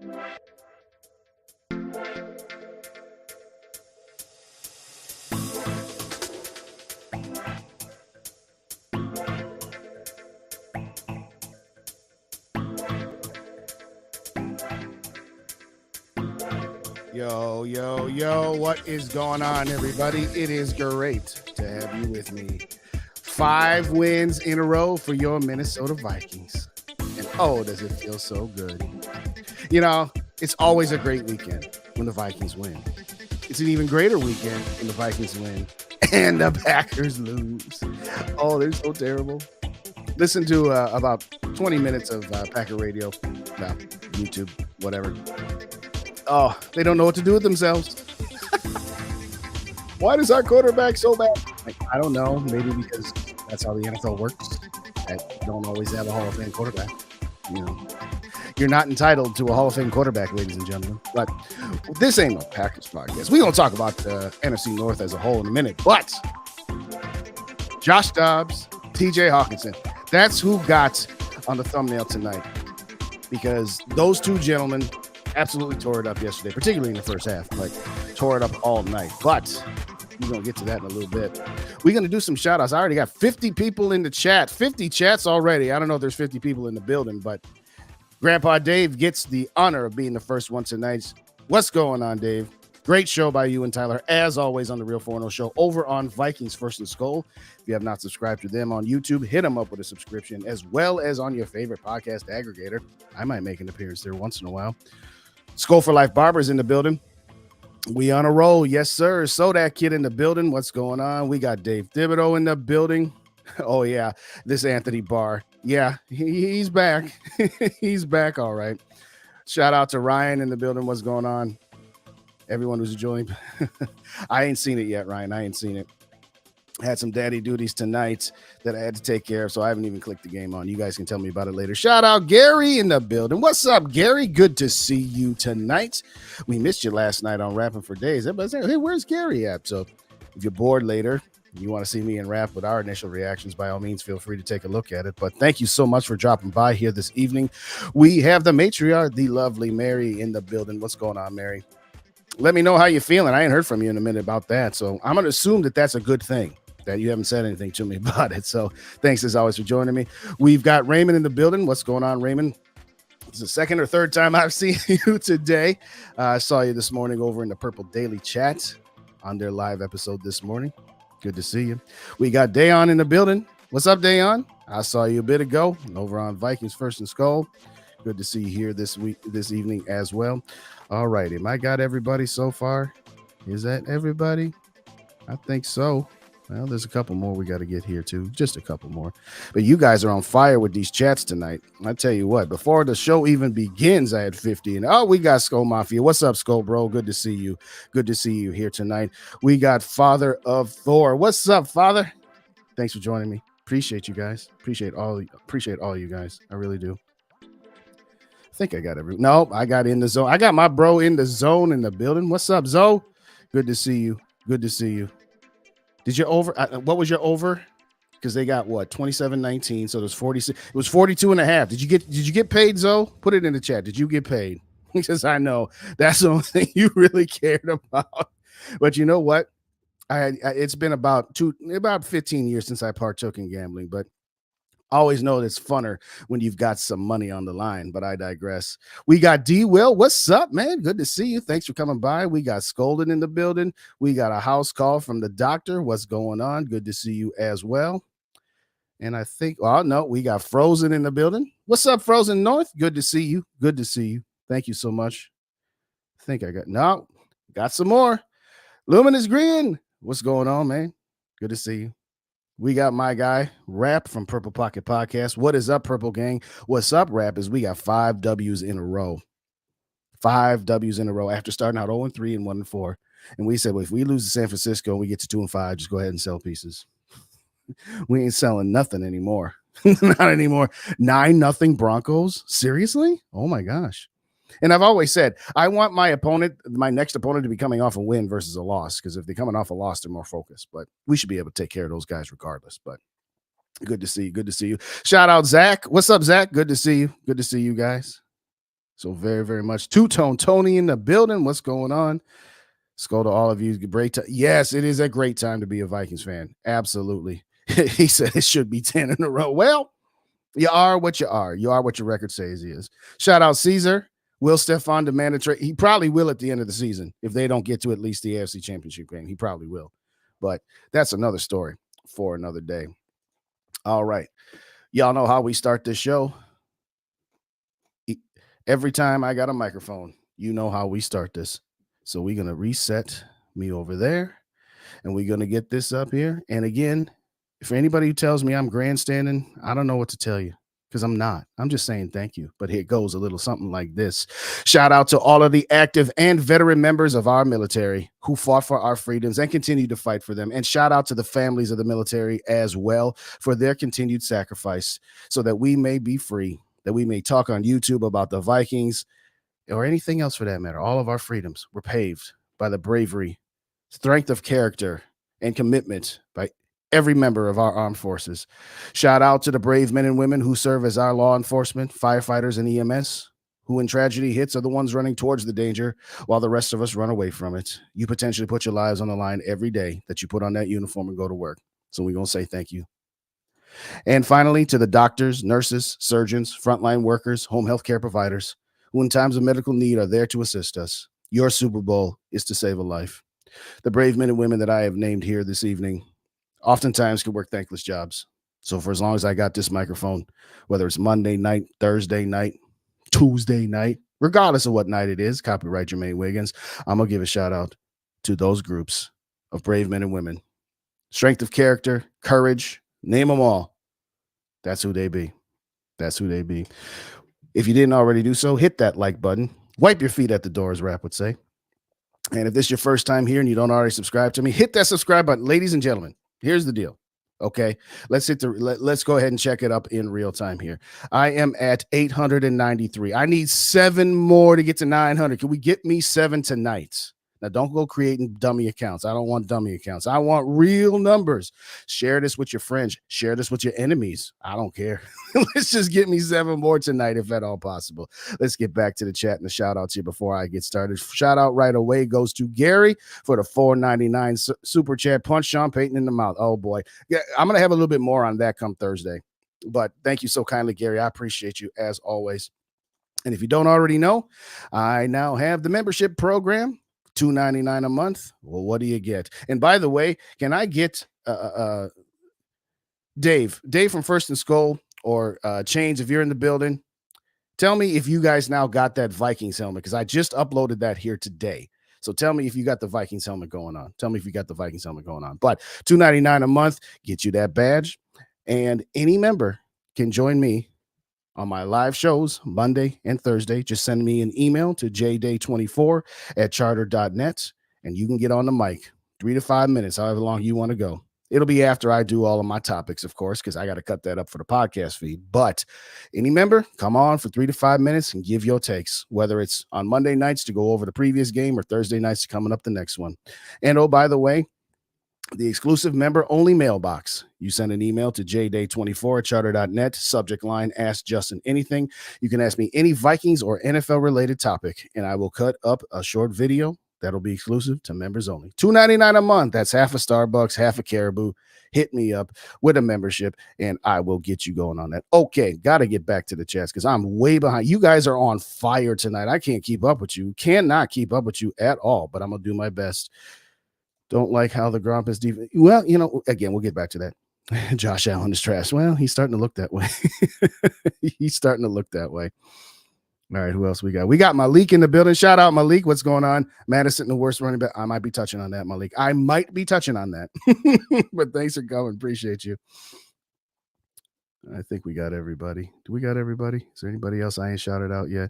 Yo, yo, yo, what is going on, everybody? It is great to have you with me. 5 wins in a row for your Minnesota Vikings. And oh, does it feel so good. You know, it's always a great weekend when the Vikings win. It's an even greater weekend when the Vikings win and the Packers lose. Oh, they're so terrible. Listen to about 20 minutes of Packer radio, YouTube, whatever. Oh, they don't know what to do with themselves. Why does our quarterback so bad? I don't know. Maybe because that's how the NFL works. I don't always have a Hall of Fame quarterback. You know, you're not entitled to a Hall of Fame quarterback, ladies and gentlemen. But this ain't no Packers podcast. We're going to talk about the NFC North as a whole in a minute. But Josh Dobbs, TJ Hawkinson, that's who got on the thumbnail tonight. Because those two gentlemen absolutely tore it up yesterday, particularly in the first half, but tore it up all night. But we're going to get to that in a little bit. We're going to do some shout outs. I already got 50 people in the chat, 50 chats already. I don't know if there's 50 people in the building, but Grandpa Dave gets the honor of being the first one tonight. What's going on, Dave? Great show by you and Tyler, as always, on the Real 4-0 show over on Vikings First and SKOL. If you have not subscribed to them on YouTube, hit them up with a subscription, as well as on your favorite podcast aggregator. I might make an appearance there once in a while. SKOL for Life Barber's in the building. We on a roll. Yes, sir. So that kid in the building. What's going on? We got Dave Thibodeau in the building. Oh, yeah. This Anthony Barr. Yeah, he's back. He's back. All right. Shout out to Ryan in the building. What's going on? Everyone who's enjoying. I ain't seen it yet, Ryan. I ain't seen it. Had some daddy duties tonight that I had to take care of, so I haven't even clicked the game on. You guys can tell me about it later. Shout out Gary in the building. What's up, Gary? Good to see you tonight. We missed you last night on Rapping for Days. Everybody's saying, hey, where's Gary at? So if you're bored later, you want to see me and rap with our initial reactions, by all means, feel free to take a look at it. But thank you so much for dropping by here this evening. We have the matriarch, the lovely Mary, in the building. What's going on, Mary? Let me know how you're feeling. I ain't heard from you in a minute about that. So I'm going to assume that that's a good thing, that you haven't said anything to me about it. So thanks as always for joining me. We've got Raymond in the building. What's going on, Raymond? It's the second or third time I've seen you today. I saw you this morning over in the Purple Daily Chat on their live episode this morning. Good to see you. We got Dayon in the building. What's up, Dayon? I saw you a bit ago over on Vikings First and SKOL. Good to see you here this evening as well. All righty. Am I got everybody so far? Is that everybody? I think so. Well, there's a couple more we got to get here too. Just a couple more. But you guys are on fire with these chats tonight. I tell you what, before the show even begins, I had 50. And oh, we got SKOL Mafia. What's up, SKOL, bro? Good to see you. Good to see you here tonight. We got Father of Thor. What's up, Father? Thanks for joining me. Appreciate you guys. Appreciate all you guys. I really do. I think I got No, I got in the zone. I got my bro in the zone in the building. What's up, Zoe? Good to see you. Good to see you. Did you over? What was your over? Because they got what 27-19. So there's 46. It was 42 and a half. Did you get paid, Zoe? Put it in the chat. Did you get paid? Because I know that's the only thing you really cared about. But you know what? It's been about 15 years since I partook in gambling, but I always know it's funner when you've got some money on the line, but I digress. We got D. Will. What's up, man? Good to see you. Thanks for coming by. We got Scolded in the building. We got a house call from the doctor. What's going on? Good to see you as well. And I think, no, we got Frozen in the building. What's up, Frozen North? Good to see you. Good to see you. Thank you so much. I think I got some more. Luminous Green. What's going on, man? Good to see you. We got my guy, Rap from Purple Pocket Podcast. What is up, Purple Gang? What's up, Rap? Is we got 5 W's in a row. 5 W's in a row after starting out 0-3 and 1-4. And we said, well, if we lose to San Francisco and we get to 2-5, just go ahead and sell pieces. We ain't selling nothing anymore. Not anymore. 9-0 Broncos? Seriously? Oh, my gosh. And I've always said, I want my next opponent to be coming off a win versus a loss, because if they're coming off a loss, they're more focused. But we should be able to take care of those guys regardless. But good to see you. Good to see you. Shout out, Zach. What's up, Zach? Good to see you. Good to see you guys. So very, very much. Two-Tone Tony in the building. What's going on? SKOL to all of you. Great time. Yes, it is a great time to be a Vikings fan. Absolutely. He said it should be 10 in a row. Well, you are what you are. You are what your record says he is. Shout out Caesar. Will Stefan demand a trade? He probably will at the end of the season. If they don't get to at least the AFC Championship game, he probably will. But that's another story for another day. All right. Y'all know how we start this show. Every time I got a microphone, you know how we start this. So we're going to reset me over there, and we're going to get this up here. And again, for anybody who tells me I'm grandstanding, I don't know what to tell you, because I'm not. I'm just saying thank you. But here it goes, a little something like this. Shout out to all of the active and veteran members of our military who fought for our freedoms and continue to fight for them. And shout out to the families of the military as well for their continued sacrifice so that we may be free, that we may talk on YouTube about the Vikings or anything else for that matter. All of our freedoms were paved by the bravery, strength of character, and commitment by every member of our armed forces. Shout out to the brave men and women who serve as our law enforcement, firefighters, and EMS, who when tragedy hits are the ones running towards the danger while the rest of us run away from it. You potentially put your lives on the line every day that you put on that uniform and go to work. So we're going to say thank you. And finally, to the doctors, nurses, surgeons, frontline workers, home health care providers, who in times of medical need are there to assist us. Your Super Bowl is to save a life. The brave men and women that I have named here this evening oftentimes can work thankless jobs. So for as long as I got this microphone, whether it's Monday night, Thursday night, Tuesday night, regardless of what night it is, copyright Jermaine Wiggins, I'm going to give a shout out to those groups of brave men and women. Strength of character, courage, name them all. That's who they be. That's who they be. If you didn't already do so, hit that like button. Wipe your feet at the door, as Rap would say. And if this is your first time here and you don't already subscribe to me, hit that subscribe button. Ladies and gentlemen, here's the deal. Okay, let's go ahead and check it up in real time here. I am at 893. I need 7 more to get to 900. Can we get me 7 tonight? Now, don't go creating dummy accounts. I don't want dummy accounts. I want real numbers. Share this with your friends. Share this with your enemies. I don't care. Let's just get me 7 more tonight, if at all possible. Let's get back to the chat and the shout outs here before I get started. Shout out right away goes to Gary for the $4.99 super chat. Punch Sean Payton in the mouth. Oh, boy. Yeah, I'm going to have a little bit more on that come Thursday. But thank you so kindly, Gary. I appreciate you as always. And if you don't already know, I now have the membership program. $2.99 a month. Well, what do you get? And by the way, can I get Dave from First and SKOL or Chains, if you're in the building, tell me if you guys now got that Vikings helmet, because I just uploaded that here today. So tell me if you got the Vikings helmet going on. Tell me if you got the Vikings helmet going on. But $2.99 a month gets you that badge. And any member can join me on my live shows Monday and Thursday. Just send me an email to jday24@charter.net, and you can get on the mic 3 to 5 minutes, however long you want to go. It'll be after I do all of my topics, of course, because I got to cut that up for the podcast feed. But any member, come on for 3 to 5 minutes and give your takes, whether it's on Monday nights to go over the previous game or Thursday nights coming up the next one. And oh, by the way, the exclusive member-only mailbox. You send an email to jday24@charter.net, subject line, Ask Justin Anything. You can ask me any Vikings or NFL-related topic, and I will cut up a short video that'll be exclusive to members only. $2.99 a month. That's half a Starbucks, half a Caribou. Hit me up with a membership, and I will get you going on that. Okay, got to get back to the chats because I'm way behind. You guys are on fire tonight. I can't keep up with you. Cannot keep up with you at all, but I'm going to do my best. Don't like how the Grump is defense. Well, again, we'll get back to that. Josh Allen is trash. Well, he's starting to look that way. He's starting to look that way. All right, who else we got? We got Malik in the building. Shout out, Malik. What's going on? Madison, the worst running back. I might be touching on that, Malik. I might be touching on that. But thanks for coming. Appreciate you. I think we got everybody. Do we got everybody? Is there anybody else I ain't shouted out yet?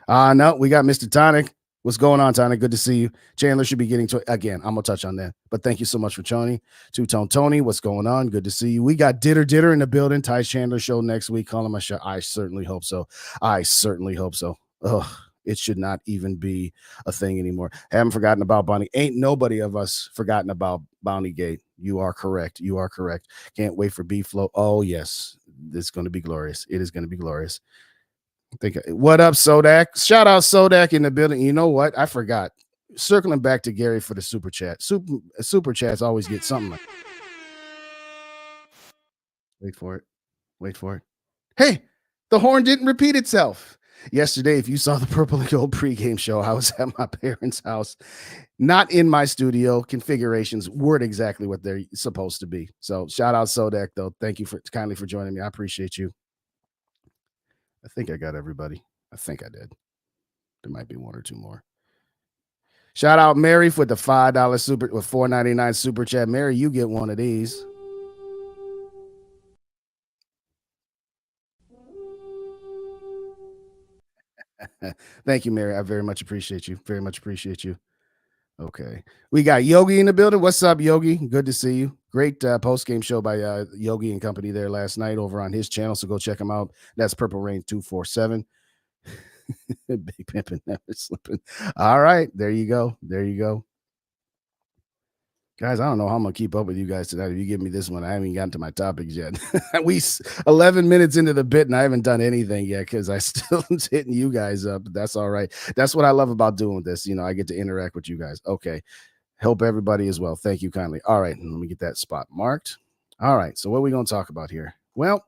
No, we got Mr. Tonic. What's going on, Tony? Good to see you. Chandler should be getting to again. I'm gonna touch on that, but thank you so much for Tony. Two-Tone Tony, what's going on? Good to see you. We got Ditter in the building. Ty Chandler show next week. Calling my show. I certainly hope so. It should not even be a thing anymore. Haven't forgotten about Bonnie. Ain't nobody of us forgotten about Bounty Gate. You are correct. Can't wait for B-Flow. Oh yes, it's going to be glorious. It is going to be glorious. What up, Sodak? Shout out Sodak in the building. You know what? I forgot. Circling back to Gary for the super chat. Super chats always get something like. Wait for it. Wait for it. Hey, the horn didn't repeat itself. Yesterday, if you saw the Purple and Gold pregame show, I was at my parents' house, not in my studio. Configurations weren't exactly what they're supposed to be. So shout out Sodak, though. Thank you for kindly for joining me. I appreciate you. I think I got everybody. I think I did. There might be one or two more. Shout out Mary for the $5 super with $4.99 super chat. Mary, you get one of these. Thank you, Mary. I very much appreciate you. Very much appreciate you. Okay. We got Yogi in the building. What's up, Yogi? Good to see you. Great post game show by Yogi and company there last night over on his channel. So go check him out. That's Purple Rain 247. Big pimpin' never slipping. All right. There you go. There you go. Guys, I don't know how I'm gonna keep up with you guys tonight. If you give me this one, I haven't gotten to my topics yet. We 11 minutes into the bit, and I haven't done anything yet because I still hitting you guys up. But that's all right. That's what I love about doing this. You know, I get to interact with you guys. Okay, help everybody as well. Thank you kindly. All right, let me get that spot marked. All right, so what are we gonna talk about here? Well,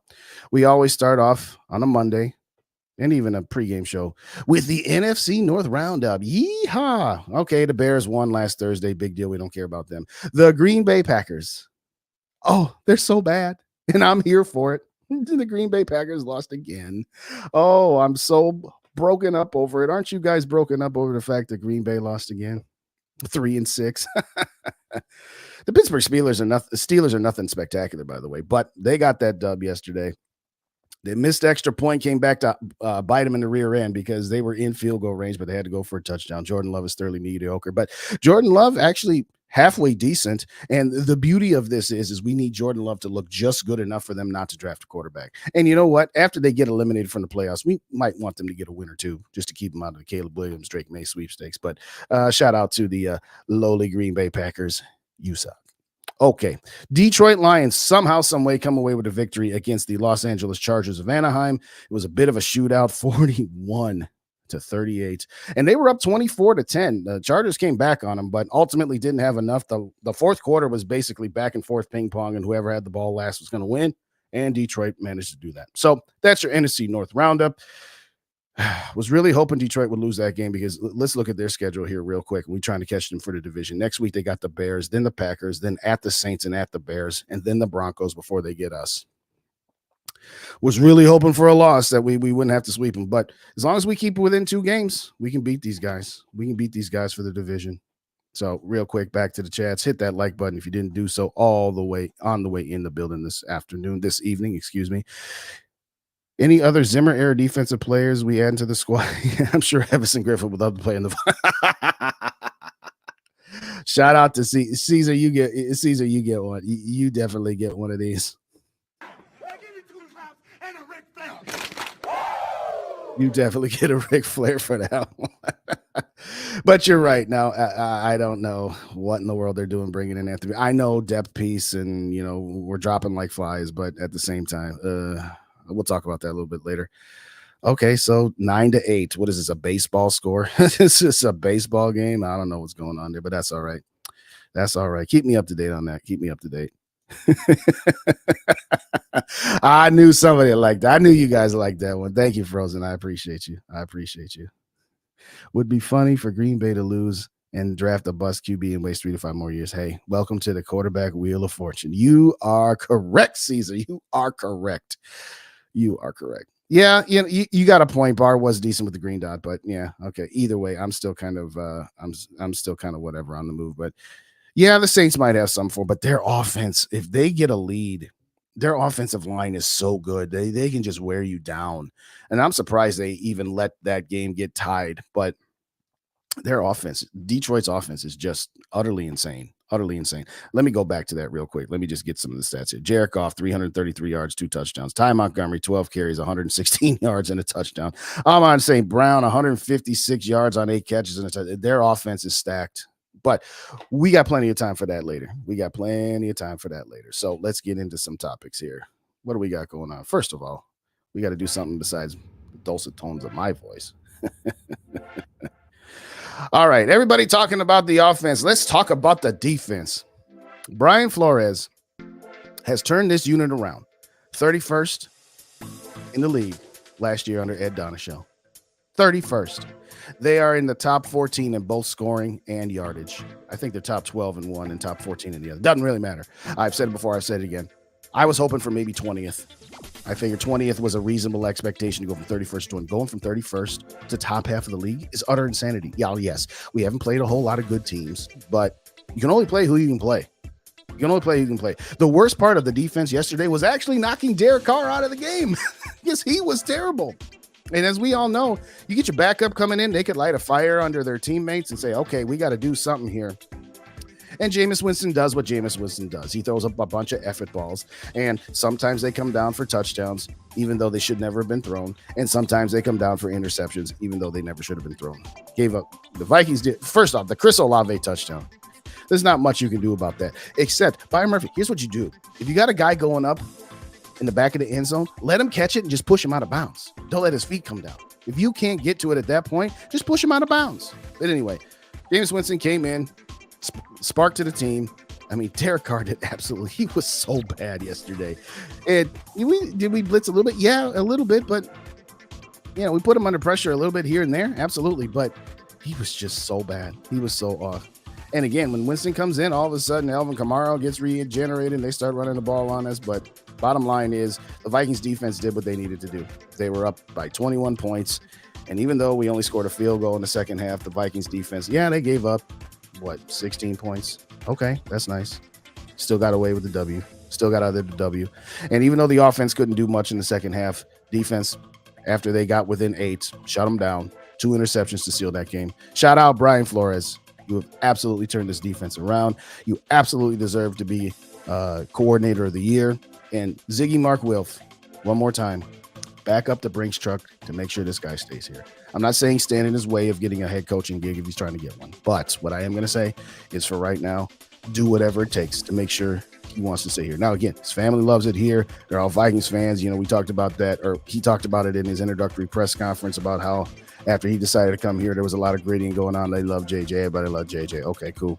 we always start off on a Monday and even a pregame show with the NFC North Roundup. Yeehaw! Okay, the Bears won last Thursday. Big deal. We don't care about them. The Green Bay Packers. Oh, they're so bad, and I'm here for it. The Green Bay Packers lost again. Oh, I'm so broken up over it. Aren't you guys broken up over the fact that Green Bay lost again? 3-6. The Pittsburgh Steelers are nothing spectacular, by the way, but they got that dub yesterday. They missed extra point, came back to bite them in the rear end because they were in field goal range, but they had to go for a touchdown. Jordan Love is thoroughly mediocre, but Jordan Love actually halfway decent. And the beauty of this is we need Jordan Love to look just good enough for them not to draft a quarterback. And you know what? After they get eliminated from the playoffs, we might want them to get a win or two just to keep them out of the Caleb Williams, Drake May sweepstakes. But shout out to the lowly Green Bay Packers. You suck. Okay. Detroit Lions somehow, some way come away with a victory against the Los Angeles Chargers of Anaheim. It was a bit of a shootout, 41-38. And they were up 24-10. The Chargers came back on them, but ultimately didn't have enough. The fourth quarter was basically back and forth ping pong, and whoever had the ball last was going to win. And Detroit managed to do that. So that's your NFC North roundup. Was really hoping Detroit would lose that game because let's look at their schedule here real quick. We're trying to catch them for the division. Next week, they got the Bears, then the Packers, then at the Saints and at the Bears, and then the Broncos before they get us. Was really hoping for a loss that we wouldn't have to sweep them. But as long as we keep within 2 games, we can beat these guys. We can beat these guys for the division. So real quick, back to the chats. Hit that like button if you didn't do so all the way on the way in the building this evening, excuse me. Any other Zimmer era defensive players we add into the squad? I'm sure Everson Griffin would love to play in the. Shout out to Caesar. You get one. You definitely get one of these. You definitely get a Ric Flair for that one. But you're right. Now, I don't know what in the world they're doing bringing in Anthony. I know depth piece and, we're dropping like flies, but at the same time, we'll talk about that a little bit later. Okay, so 9-8. What is this, a baseball score? This is a baseball game. I don't know what's going on there, but that's all right. That's all right. Keep me up to date on that. Keep me up to date. I knew somebody liked that. I knew you guys liked that one. Thank you, Frozen. I appreciate you. Would be funny for Green Bay to lose and draft a bust QB and waste 3 to 5 more years. Hey, welcome to the quarterback wheel of fortune. You are correct, Caesar. You are correct. Yeah, you got a point. Bar was decent with the green dot, but yeah, okay. Either way, I'm still kind of I'm still kind of whatever on the move. But yeah, the Saints might have some for, but their offense, if they get a lead, their offensive line is so good. They can just wear you down. And I'm surprised they even let that game get tied. But their offense, Detroit's offense, is just utterly insane. Utterly insane. Let me go back to that real quick. Let me just get some of the stats here. Jared Goff, 333 yards, 2 touchdowns. Ty Montgomery, 12 carries, 116 yards and a touchdown. Amon St. Brown, 156 yards on 8 catches and a touchdown. Their offense is stacked. But we got plenty of time for that later. So let's get into some topics here. What do we got going on? First of all, we got to do something besides the dulcet tones of my voice. All right, everybody talking about the offense. Let's talk about the defense. Brian Flores has turned this unit around. 31st in the league last year under Ed Donaschel. 31st. They are in the top 14 in both scoring and yardage. I think they're top 12 in one and top 14 in the other. Doesn't really matter. I've said it before. I've said it again. I was hoping for maybe 20th. I figured 20th was a reasonable expectation to go from 31st to 1. Going from 31st to top half of the league is utter insanity. Yeah, yes, we haven't played a whole lot of good teams, but you can only play who you can play. You can only play who you can play. The worst part of the defense yesterday was actually knocking Derek Carr out of the game. Yes, he was terrible. And as we all know, you get your backup coming in, they could light a fire under their teammates and say, okay, we got to do something here. And Jameis Winston does what Jameis Winston does. He throws up a bunch of effort balls, and sometimes they come down for touchdowns, even though they should never have been thrown. And sometimes they come down for interceptions, even though they never should have been thrown. Gave up. The Vikings did. First off, the Chris Olave touchdown. There's not much you can do about that, except Byron Murphy. Here's what you do. If you got a guy going up in the back of the end zone, let him catch it and just push him out of bounds. Don't let his feet come down. If you can't get to it at that point, just push him out of bounds. But anyway, Jameis Winston came in, spark to the team. I mean, Derek Carr did absolutely. He was so bad yesterday. And did we blitz a little bit? Yeah, a little bit. But, we put him under pressure a little bit here and there. Absolutely. But he was just so bad. He was so off. And again, when Winston comes in, all of a sudden, Alvin Kamara gets regenerated and they start running the ball on us. But bottom line is the Vikings defense did what they needed to do. They were up by 21 points. And even though we only scored a field goal in the second half, the Vikings defense, they gave up, 16 points? Okay, that's nice. Still got away with the W. Still got out of the W. And even though the offense couldn't do much in the second half, defense, after they got within 8, shut them down. 2 interceptions to seal that game. Shout out Brian Flores. You have absolutely turned this defense around. You absolutely deserve to be coordinator of the year. And Ziggy Mark Wilf, one more time, back up the Brinks truck to make sure this guy stays here. I'm not saying stand in his way of getting a head coaching gig if he's trying to get one. But what I am going to say is for right now, do whatever it takes to make sure he wants to stay here. Now, again, his family loves it here. They're all Vikings fans. We talked about that, or he talked about it in his introductory press conference about how after he decided to come here, there was a lot of grading going on. They love JJ. Everybody loved JJ. Okay, cool.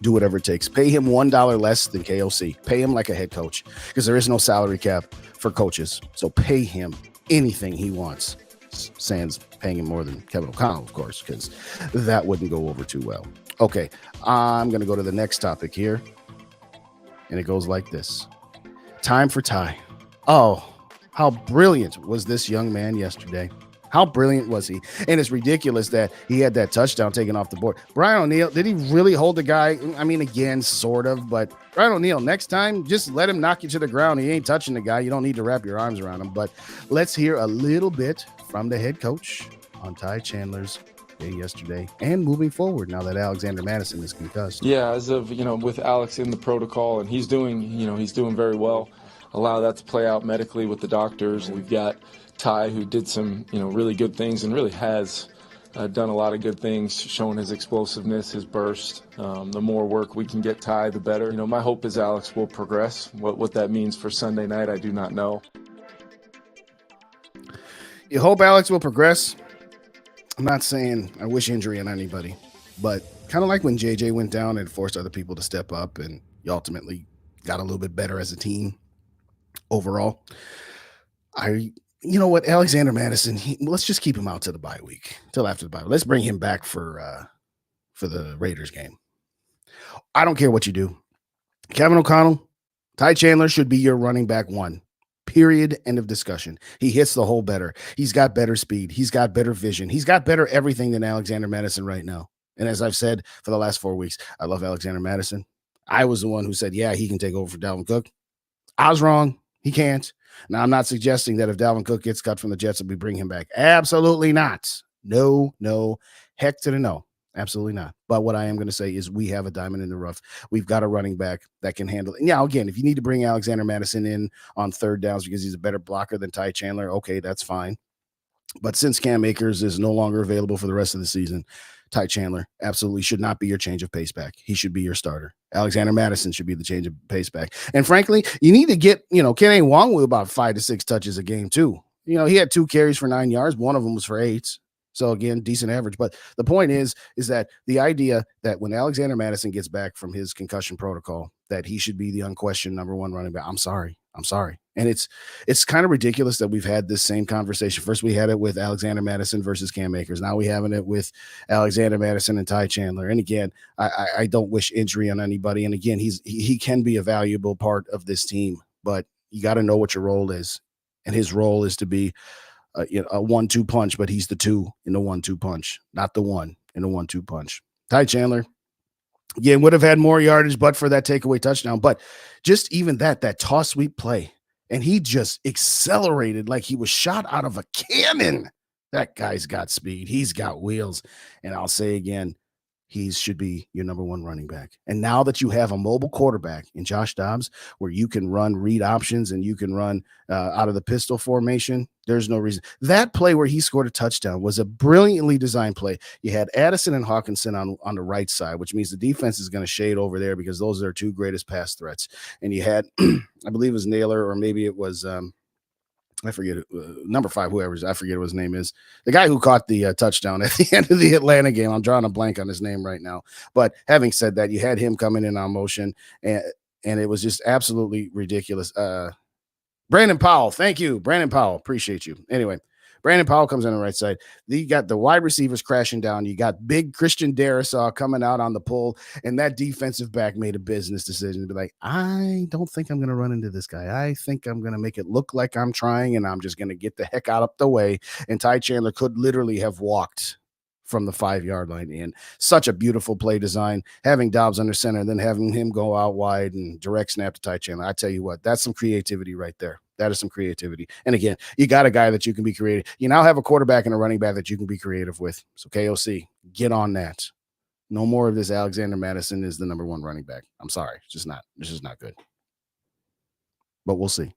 Do whatever it takes. Pay him $1 less than KOC. Pay him like a head coach because there is no salary cap for coaches. So pay him anything he wants. Sans paying him more than Kevin O'Connell, of course, because that wouldn't go over too well. Okay, I'm going to go to the next topic here. And it goes like this. Time for Ty. Oh, how brilliant was this young man yesterday? How brilliant was he? And it's ridiculous that he had that touchdown taken off the board. Brian O'Neill, did he really hold the guy? I mean, again, sort of, but Brian O'Neill, next time, just let him knock you to the ground. He ain't touching the guy. You don't need to wrap your arms around him. But let's hear a little bit from the head coach on Ty Chandler's day yesterday and moving forward now that Alexander Madison is concussed. Yeah, as of, with Alex in the protocol, and he's doing very well. Allow that to play out medically with the doctors. We've got Ty, who did some, really good things and really has done a lot of good things, showing his explosiveness, his burst. The more work we can get Ty, the better. My hope is Alex will progress. What that means for Sunday night, I do not know. You hope Alex will progress. I'm not saying I wish injury on anybody, but kind of like when JJ went down and forced other people to step up and you ultimately got a little bit better as a team overall. You know what, Alexander Madison, let's just keep him out to the bye week, till after the bye. Let's bring him back for the Raiders game. I don't care what you do. Kevin O'Connell, Ty Chandler should be your running back 1. Period. End of discussion. He hits the hole better. He's got better speed. He's got better vision. He's got better everything than Alexander Madison right now. And as I've said for the last 4 weeks, I love Alexander Madison. I was the one who said, yeah, he can take over for Dalvin Cook. I was wrong. He can't. Now, I'm not suggesting that if Dalvin Cook gets cut from the Jets, that we bring him back. Absolutely not. No. Heck to the no. Absolutely not. But what I am going to say is we have a diamond in the rough. We've got a running back that can handle it. And yeah, again, if you need to bring Alexander Madison in on third downs because he's a better blocker than Ty Chandler, okay, that's fine. But since Cam Akers is no longer available for the rest of the season, Ty Chandler absolutely should not be your change of pace back. He should be your starter. Alexander Madison should be the change of pace back. And frankly, you need to get, Kenny Nwangwu about 5 to 6 touches a game too. He had 2 carries for 9 yards. One of them was for 8. So again, decent average. But the point is that the idea that when Alexander Madison gets back from his concussion protocol, that he should be the unquestioned number 1 running back. I'm sorry. And it's kind of ridiculous that we've had this same conversation. First, we had it with Alexander Madison versus Cam Akers. Now we're having it with Alexander Madison and Ty Chandler. And again, I don't wish injury on anybody. And again, he can be a valuable part of this team, but you got to know what your role is. And his role is to be a 1-2 punch, but he's the 2 in the 1-2 punch, not the 1 in the 1-2 punch. Ty Chandler, again, would have had more yardage, but for that takeaway touchdown. But just even that toss sweep play, and he just accelerated like he was shot out of a cannon. That guy's got speed. He's got wheels. And I'll say again, he should be your number 1 running back. And now that you have a mobile quarterback in Josh Dobbs, where you can run read options and you can run out of the pistol formation, there's no reason. That play where he scored a touchdown was a brilliantly designed play. You had Addison and Hawkinson on the right side, which means the defense is going to shade over there because those are their 2 greatest pass threats. And you had, I believe it was Naylor, or maybe it was I forget it, number 5, whoever's, I forget what his name is. The guy who caught the touchdown at the end of the Atlanta game. I'm drawing a blank on his name right now. But having said that, you had him coming in on motion, and it was just absolutely ridiculous. Brandon Powell, thank you. Brandon Powell, appreciate you. Anyway, Brandon Powell comes on the right side. You got the wide receivers crashing down. You got big Christian Darrisaw coming out on the pull, and that defensive back made a business decision to be like, I don't think I'm going to run into this guy. I think I'm going to make it look like I'm trying, and I'm just going to get the heck out of the way. And Ty Chandler could literally have walked from the 5-yard line in. Such a beautiful play design, having Dobbs under center and then having him go out wide and direct snap to Ty Chandler. I tell you what, that's some creativity right there. That is some creativity. And again, you got a guy that you can be creative. You now have a quarterback and a running back that you can be creative with. So KOC, get on that. No more of this Alexander Madison is the number 1 running back. I'm sorry. It's just not. This is not good. But we'll see.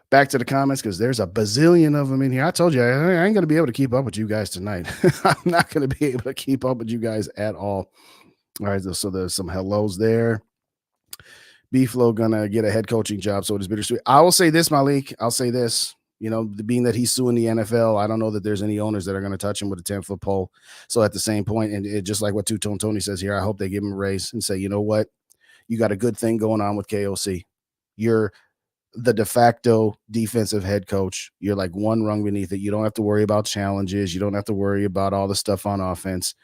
Back to the comments, because there's a bazillion of them in here. I told you, I ain't going to be able to keep up with you guys tonight. I'm not going to be able to keep up with you guys at all. All right, so there's some hellos there. B-Flow going to get a head coaching job, so it is bittersweet. I will say this, Malik. I'll say this. Being that he's suing the NFL, I don't know that there's any owners that are going to touch him with a 10-foot pole. So at the same point, and just like what Two-Tone Tony says here, I hope they give him a raise and say, you know what? You got a good thing going on with KOC. You're the de facto defensive head coach. You're like 1 rung beneath it. You don't have to worry about challenges. You don't have to worry about all the stuff on offense.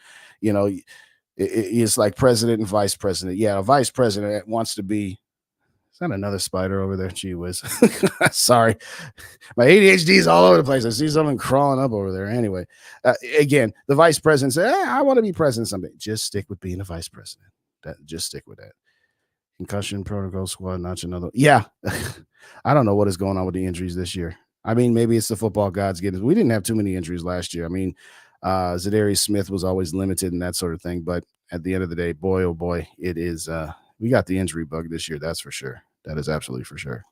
It's like president and vice president. Yeah, a vice president wants to be. Is that another spider over there? Gee whiz. Sorry. My ADHD is all over the place. I see something crawling up over there. Anyway, again, the vice president said, I want to be president someday. Just stick with being a vice president. Just stick with that. Concussion protocol squad, not another. Yeah. I don't know what is going on with the injuries this year. I mean, maybe it's the football gods getting. We didn't have too many injuries last year. I mean, Zadarius Smith was always limited and that sort of thing. But at the end of the day, boy, oh boy, it is. We got the injury bug this year. That's for sure. That is absolutely for sure.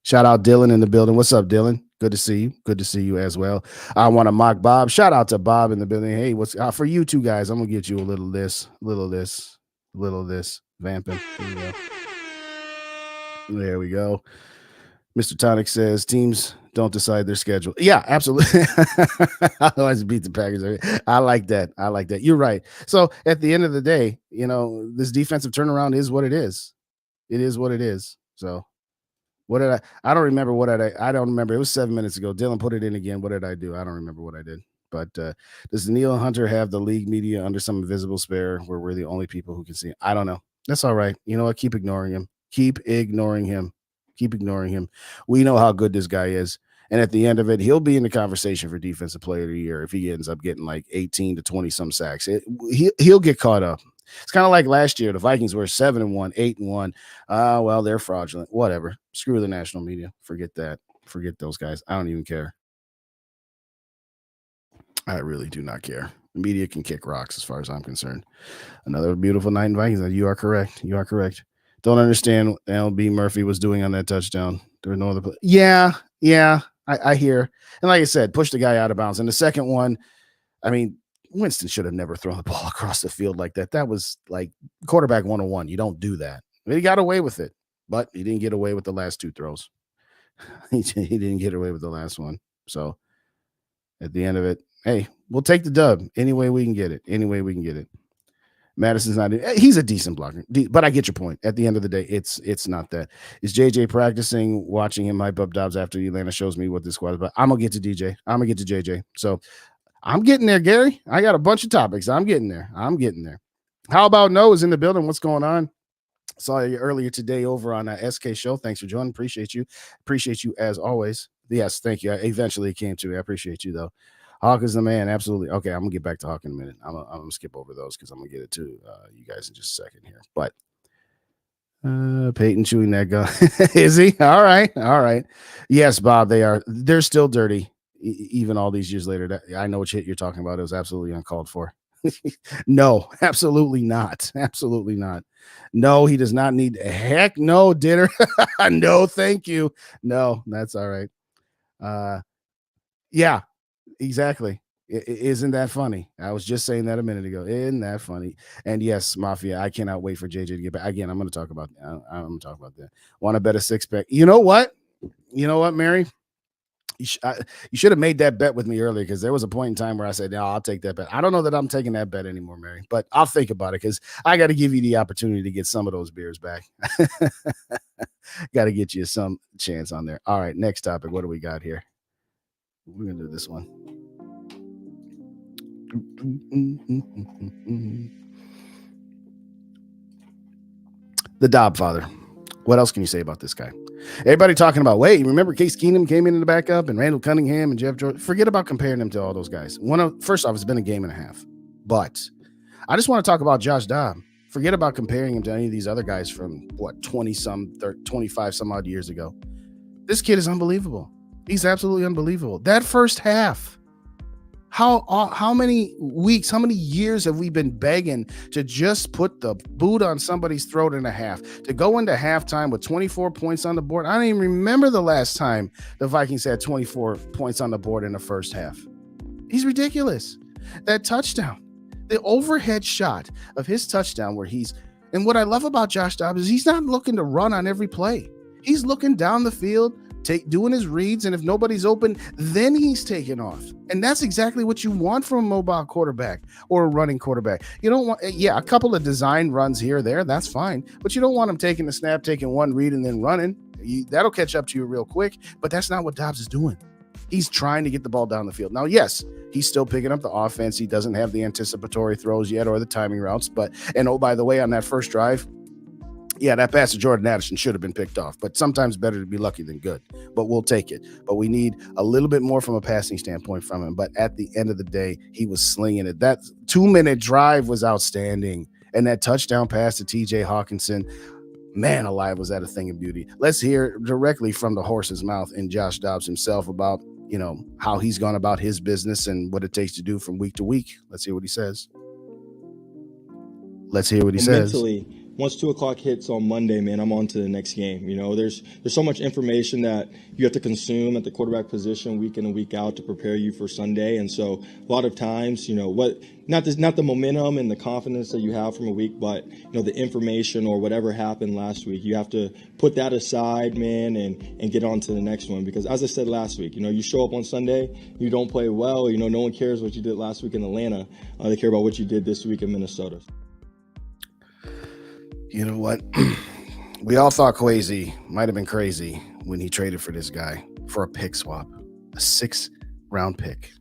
Shout out Dylan in the building. What's up, Dylan? Good to see you. Good to see you as well. I want to mock Bob. Shout out to Bob in the building. Hey, what's for you two guys? I'm gonna get you a little this, vamping. There we go. Mr. Tonic says teams don't decide their schedule. Yeah, absolutely. I always beat the Packers. I like that. You're right. So at the end of the day, this defensive turnaround is what it is. It is what it is. So what did I don't remember what I don't remember. It was 7 minutes ago. Dylan put it in again. What did I do? I don't remember what I did. But does Neil Hunter have the league media under some invisible spare where we're the only people who can see him? I don't know. That's all right. You know what? Keep ignoring him. Keep ignoring him. We know how good this guy is. And at the end of it, he'll be in the conversation for defensive player of the year if he ends up getting like 18 to 20 some sacks. He'll get caught up. It's kind of like last year. The Vikings were 7-1, 8-1. Well, they're fraudulent. Whatever. Screw the national media. Forget that. Forget those guys. I don't even care. I really do not care. The media can kick rocks as far as I'm concerned. Another beautiful night in Vikings. You are correct. Don't understand what LB Murphy was doing on that touchdown. There was no other play. Yeah. I hear. And like I said, push the guy out of bounds. And the second one, I mean, Winston should have never thrown the ball across the field like that. That was like quarterback 101. You don't do that. He got away with it, but he didn't get away with the last two throws. He didn't get away with the last one. So at the end of it, hey, we'll take the dub any way we can get it. Any way we can get it. Madison's not. He's a decent blocker, but I get your point. At the end of the day, it's not that. Is JJ practicing? Watching him hype up Dobbs after Atlanta shows me what this squad is about. I'm gonna get to DJ. I'm gonna get to JJ. So I'm getting there, Gary. I got a bunch of topics. I'm getting there. How about Noah's in the building? What's going on? Saw you earlier today over on SK Show. Thanks for joining. Appreciate you. Appreciate you as always. Yes, thank you. Eventually it came to me. I appreciate you though. Hawk is the man. Absolutely. Okay, I'm gonna get back to Hawk in a minute. I'm gonna skip over those because I'm gonna get it to you guys in just a second here. But Peyton chewing that gum. Is he? All right. Yes, Bob, they're still dirty. Even all these years later. I know what shit you're talking about. It was absolutely uncalled for. No, absolutely not. Absolutely not. No, he does not need. Heck no, dinner. No, thank you. No, that's all right. Yeah, exactly. Isn't that funny? I was just saying that a minute ago. Isn't that funny? And yes, Mafia, I cannot wait for JJ to get back. Again, I'm going to talk about that. Want to bet a six pack? You know what, Mary? You should have made that bet with me earlier because there was a point in time where I said, no, I'll take that bet. I don't know that I'm taking that bet anymore, Mary, but I'll think about it because I got to give you the opportunity to get some of those beers back. Got to get you some chance on there. All right, next topic. What do we got here? We're going to do this one. The Dobb father. What else can you say about this guy? Everybody talking about, wait, remember Case Keenum came in the backup and Randall Cunningham and Jeff George? Forget about comparing them to all those guys. First off, it's been a game and a half. But I just want to talk about Josh Dobb. Forget about comparing him to any of these other guys from, 25 some odd years ago. This kid is unbelievable. He's absolutely unbelievable. That first half. How many weeks, how many years have we been begging to just put the boot on somebody's throat in a half, to go into halftime with 24 points on the board? I don't even remember the last time the Vikings had 24 points on the board in the first half. He's ridiculous. That touchdown, the overhead shot of his touchdown and what I love about Josh Dobbs is he's not looking to run on every play. He's looking down the field, doing his reads, and if nobody's open, then he's taking off. And that's exactly what you want from a mobile quarterback or a running quarterback. You don't want, a couple of design runs here or there, that's fine, but you don't want him taking the snap, taking one read, and then running. That'll catch up to you real quick, but that's not what Dobbs is doing. He's trying to get the ball down the field. Now, yes, he's still picking up the offense. He doesn't have the anticipatory throws yet or the timing routes, and oh, by the way, on that first drive, yeah, that pass to Jordan Addison should have been picked off, but sometimes better to be lucky than good. But we'll take it. But we need a little bit more from a passing standpoint from him. But at the end of the day, he was slinging it. That 2-minute drive was outstanding. And that touchdown pass to TJ Hawkinson, man alive, was that a thing of beauty. Let's hear directly from the horse's mouth and Josh Dobbs himself about, how he's gone about his business and what it takes to do from week to week. Let's hear what he says. Mentally, once 2:00 hits on Monday, man, I'm on to the next game. There's so much information that you have to consume at the quarterback position week in and week out to prepare you for Sunday. And so a lot of times, not the momentum and the confidence that you have from a week, but, the information or whatever happened last week, you have to put that aside, man, and get on to the next one. Because as I said last week, you show up on Sunday, you don't play well, no one cares what you did last week in Atlanta. They care about what you did this week in Minnesota. You know what? We all thought Kwesi might have been crazy when he traded for this guy for a pick swap, a 6th-round pick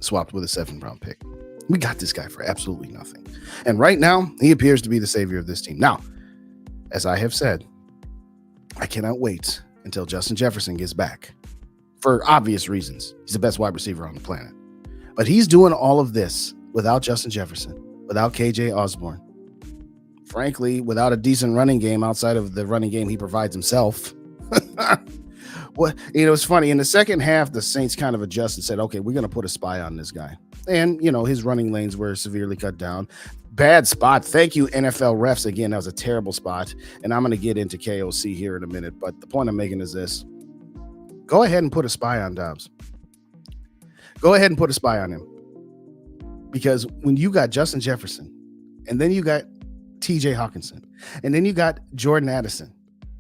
swapped with a 7th-round pick. We got this guy for absolutely nothing. And right now, he appears to be the savior of this team. Now, as I have said, I cannot wait until Justin Jefferson gets back for obvious reasons. He's the best wide receiver on the planet. But he's doing all of this without Justin Jefferson, without KJ Osborne. Frankly, without a decent running game outside of the running game he provides himself. It's funny. In the second half, the Saints kind of adjusted and said, okay, we're going to put a spy on this guy. And, his running lanes were severely cut down. Bad spot. Thank you, NFL refs. Again, that was a terrible spot. And I'm going to get into KOC here in a minute. But the point I'm making is this. Go ahead and put a spy on Dobbs. Go ahead and put a spy on him. Because when you got Justin Jefferson, and then you got TJ Hawkinson, and then you got Jordan Addison,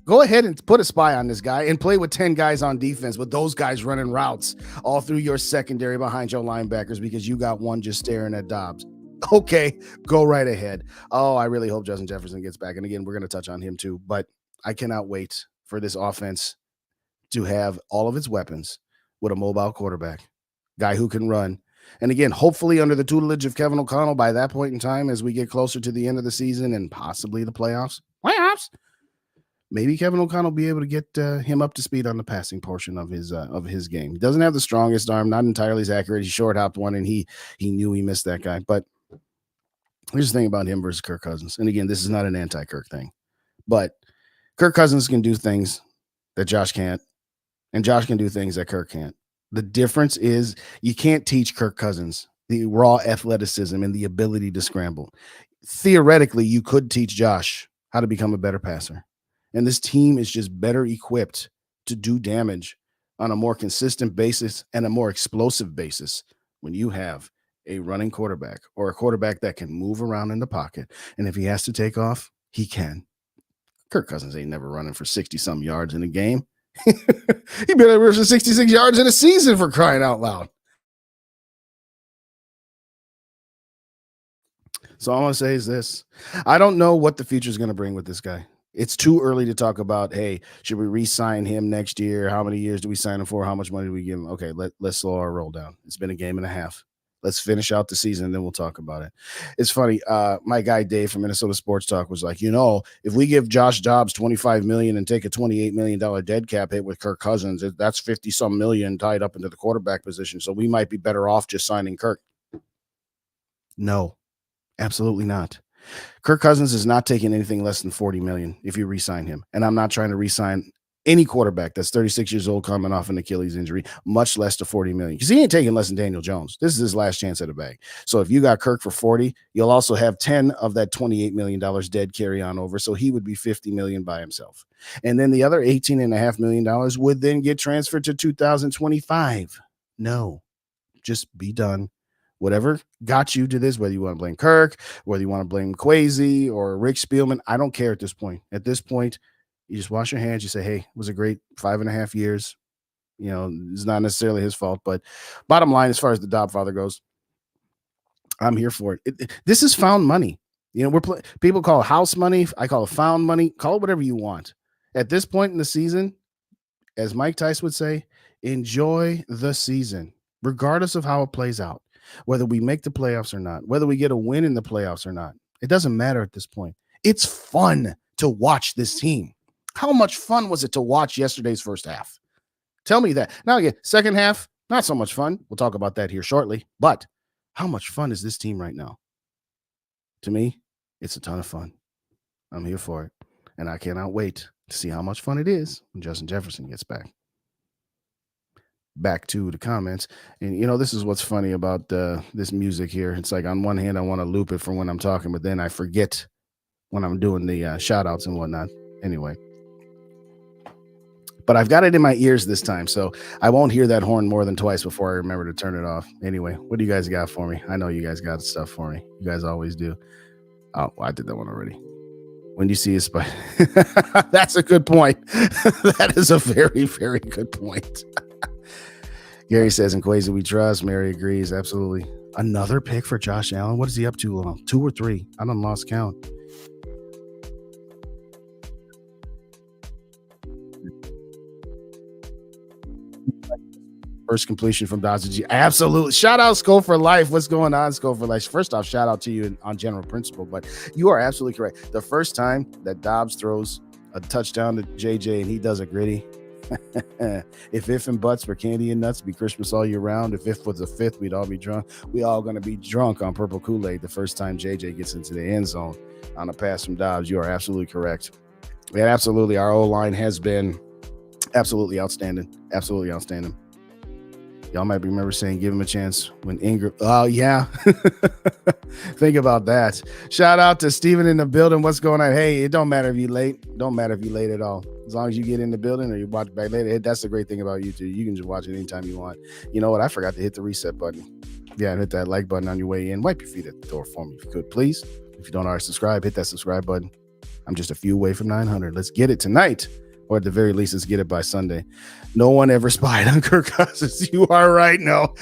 Go ahead and put a spy on this guy and play with 10 guys on defense with those guys running routes all through your secondary behind your linebackers because you got one just staring at Dobbs. Okay, go right ahead. Oh, I really hope Justin Jefferson gets back. And again, we're going to touch on him too, but I cannot wait for this offense to have all of its weapons with a mobile quarterback, guy who can run. And again, hopefully under the tutelage of Kevin O'Connell by that point in time, as we get closer to the end of the season and possibly the playoffs, maybe Kevin O'Connell will be able to get him up to speed on the passing portion of his game. He doesn't have the strongest arm, not entirely as accurate. He short hopped one, and he knew he missed that guy. But here's the thing about him versus Kirk Cousins. And again, this is not an anti-Kirk thing, but Kirk Cousins can do things that Josh can't, and Josh can do things that Kirk can't. The difference is you can't teach Kirk Cousins the raw athleticism and the ability to scramble. Theoretically, you could teach Josh how to become a better passer. And this team is just better equipped to do damage on a more consistent basis and a more explosive basis when you have a running quarterback or a quarterback that can move around in the pocket. And if he has to take off, he can. Kirk Cousins ain't never running for 60-some yards in a game. He barely runs for 66 yards in a season, for crying out loud. So all I'm going to say is this. I don't know what the future is going to bring with this guy. It's too early to talk about, hey, should we re-sign him next year? How many years do we sign him for? How much money do we give him? Okay, let's slow our roll down. It's been a game and a half. Let's finish out the season, and then we'll talk about it. It's funny. My guy Dave from Minnesota Sports Talk was like, if we give Josh Dobbs $25 million and take a $28 million dead cap hit with Kirk Cousins, that's 50-some million tied up into the quarterback position. So we might be better off just signing Kirk. No, absolutely not. Kirk Cousins is not taking anything less than $40 million if you re-sign him. And I'm not trying to re-sign any quarterback that's 36 years old coming off an Achilles injury, much less to $40 million. Because he ain't taking less than Daniel Jones. This is his last chance at a bag. So if you got Kirk for 40, you'll also have 10 of that $28 million dead carry on over. So he would be $50 million by himself. And then the other $18.5 million would then get transferred to 2025. No, just be done. Whatever got you to this, whether you want to blame Kirk, whether you want to blame Kwesi or Rick Spielman, I don't care at this point. At this point, you just wash your hands. You say, hey, it was a great 5.5 years. It's not necessarily his fault. But bottom line, as far as the Dobfather goes, I'm here for it. This is found money. People call it house money. I call it found money. Call it whatever you want. At this point in the season, as Mike Tice would say, enjoy the season, regardless of how it plays out. Whether we make the playoffs or not, whether we get a win in the playoffs or not, it doesn't matter at this point. It's fun to watch this team. How much fun was it to watch yesterday's first half? Tell me that. Now again, second half, not so much fun. We'll talk about that here shortly. But how much fun is this team right now? To me, it's a ton of fun. I'm here for it. And I cannot wait to see how much fun it is when Justin Jefferson gets back. Back to the comments. And this is what's funny about this music here. It's like on one hand I want to loop it for when I'm talking, but then I forget when I'm doing the shout outs and whatnot. Anyway, but I've got it in my ears this time, so I won't hear that horn more than twice before I remember to turn it off. Anyway, what do you guys got for me? I know you guys got stuff for me. You guys always do. Oh, I did that one already. When you see a spider. That's a good point. That is a very, very good point. Gary says, in Kwesi we trust. Mary agrees. Absolutely. Another pick for Josh Allen. What is he up to? 2 or 3? I done lost count. First completion from Dodger G. Absolutely. Shout out SKOL for life. What's going on, SKOL for life? First off, shout out to you on general principle, but you are absolutely correct. The first time that Dobbs throws a touchdown to JJ and he does a gritty, if and buts were candy and nuts, be Christmas all year round. If was a fifth, we'd all be drunk. We all going to be drunk on purple Kool-Aid the first time JJ gets into the end zone on a pass from Dobbs. You are absolutely correct. And absolutely, our O-line has been absolutely outstanding. Absolutely outstanding. Y'all might remember saying, give him a chance when Ingram. Oh, yeah. Think about that. Shout out to Steven in the building. What's going on? Hey, it don't matter if you're late. Don't matter if you're late at all. As long as you get in the building or you watch back later. That's the great thing about YouTube. You can just watch it anytime you want. You know what? I forgot to hit the reset button. Yeah, and hit that like button on your way in. Wipe your feet at the door for me if you could, please. If you don't already subscribe, hit that subscribe button. I'm just a few away from 900. Let's get it tonight, or at the very least, let's get it by Sunday. No one ever spied on Kirk Cousins. You are right. No,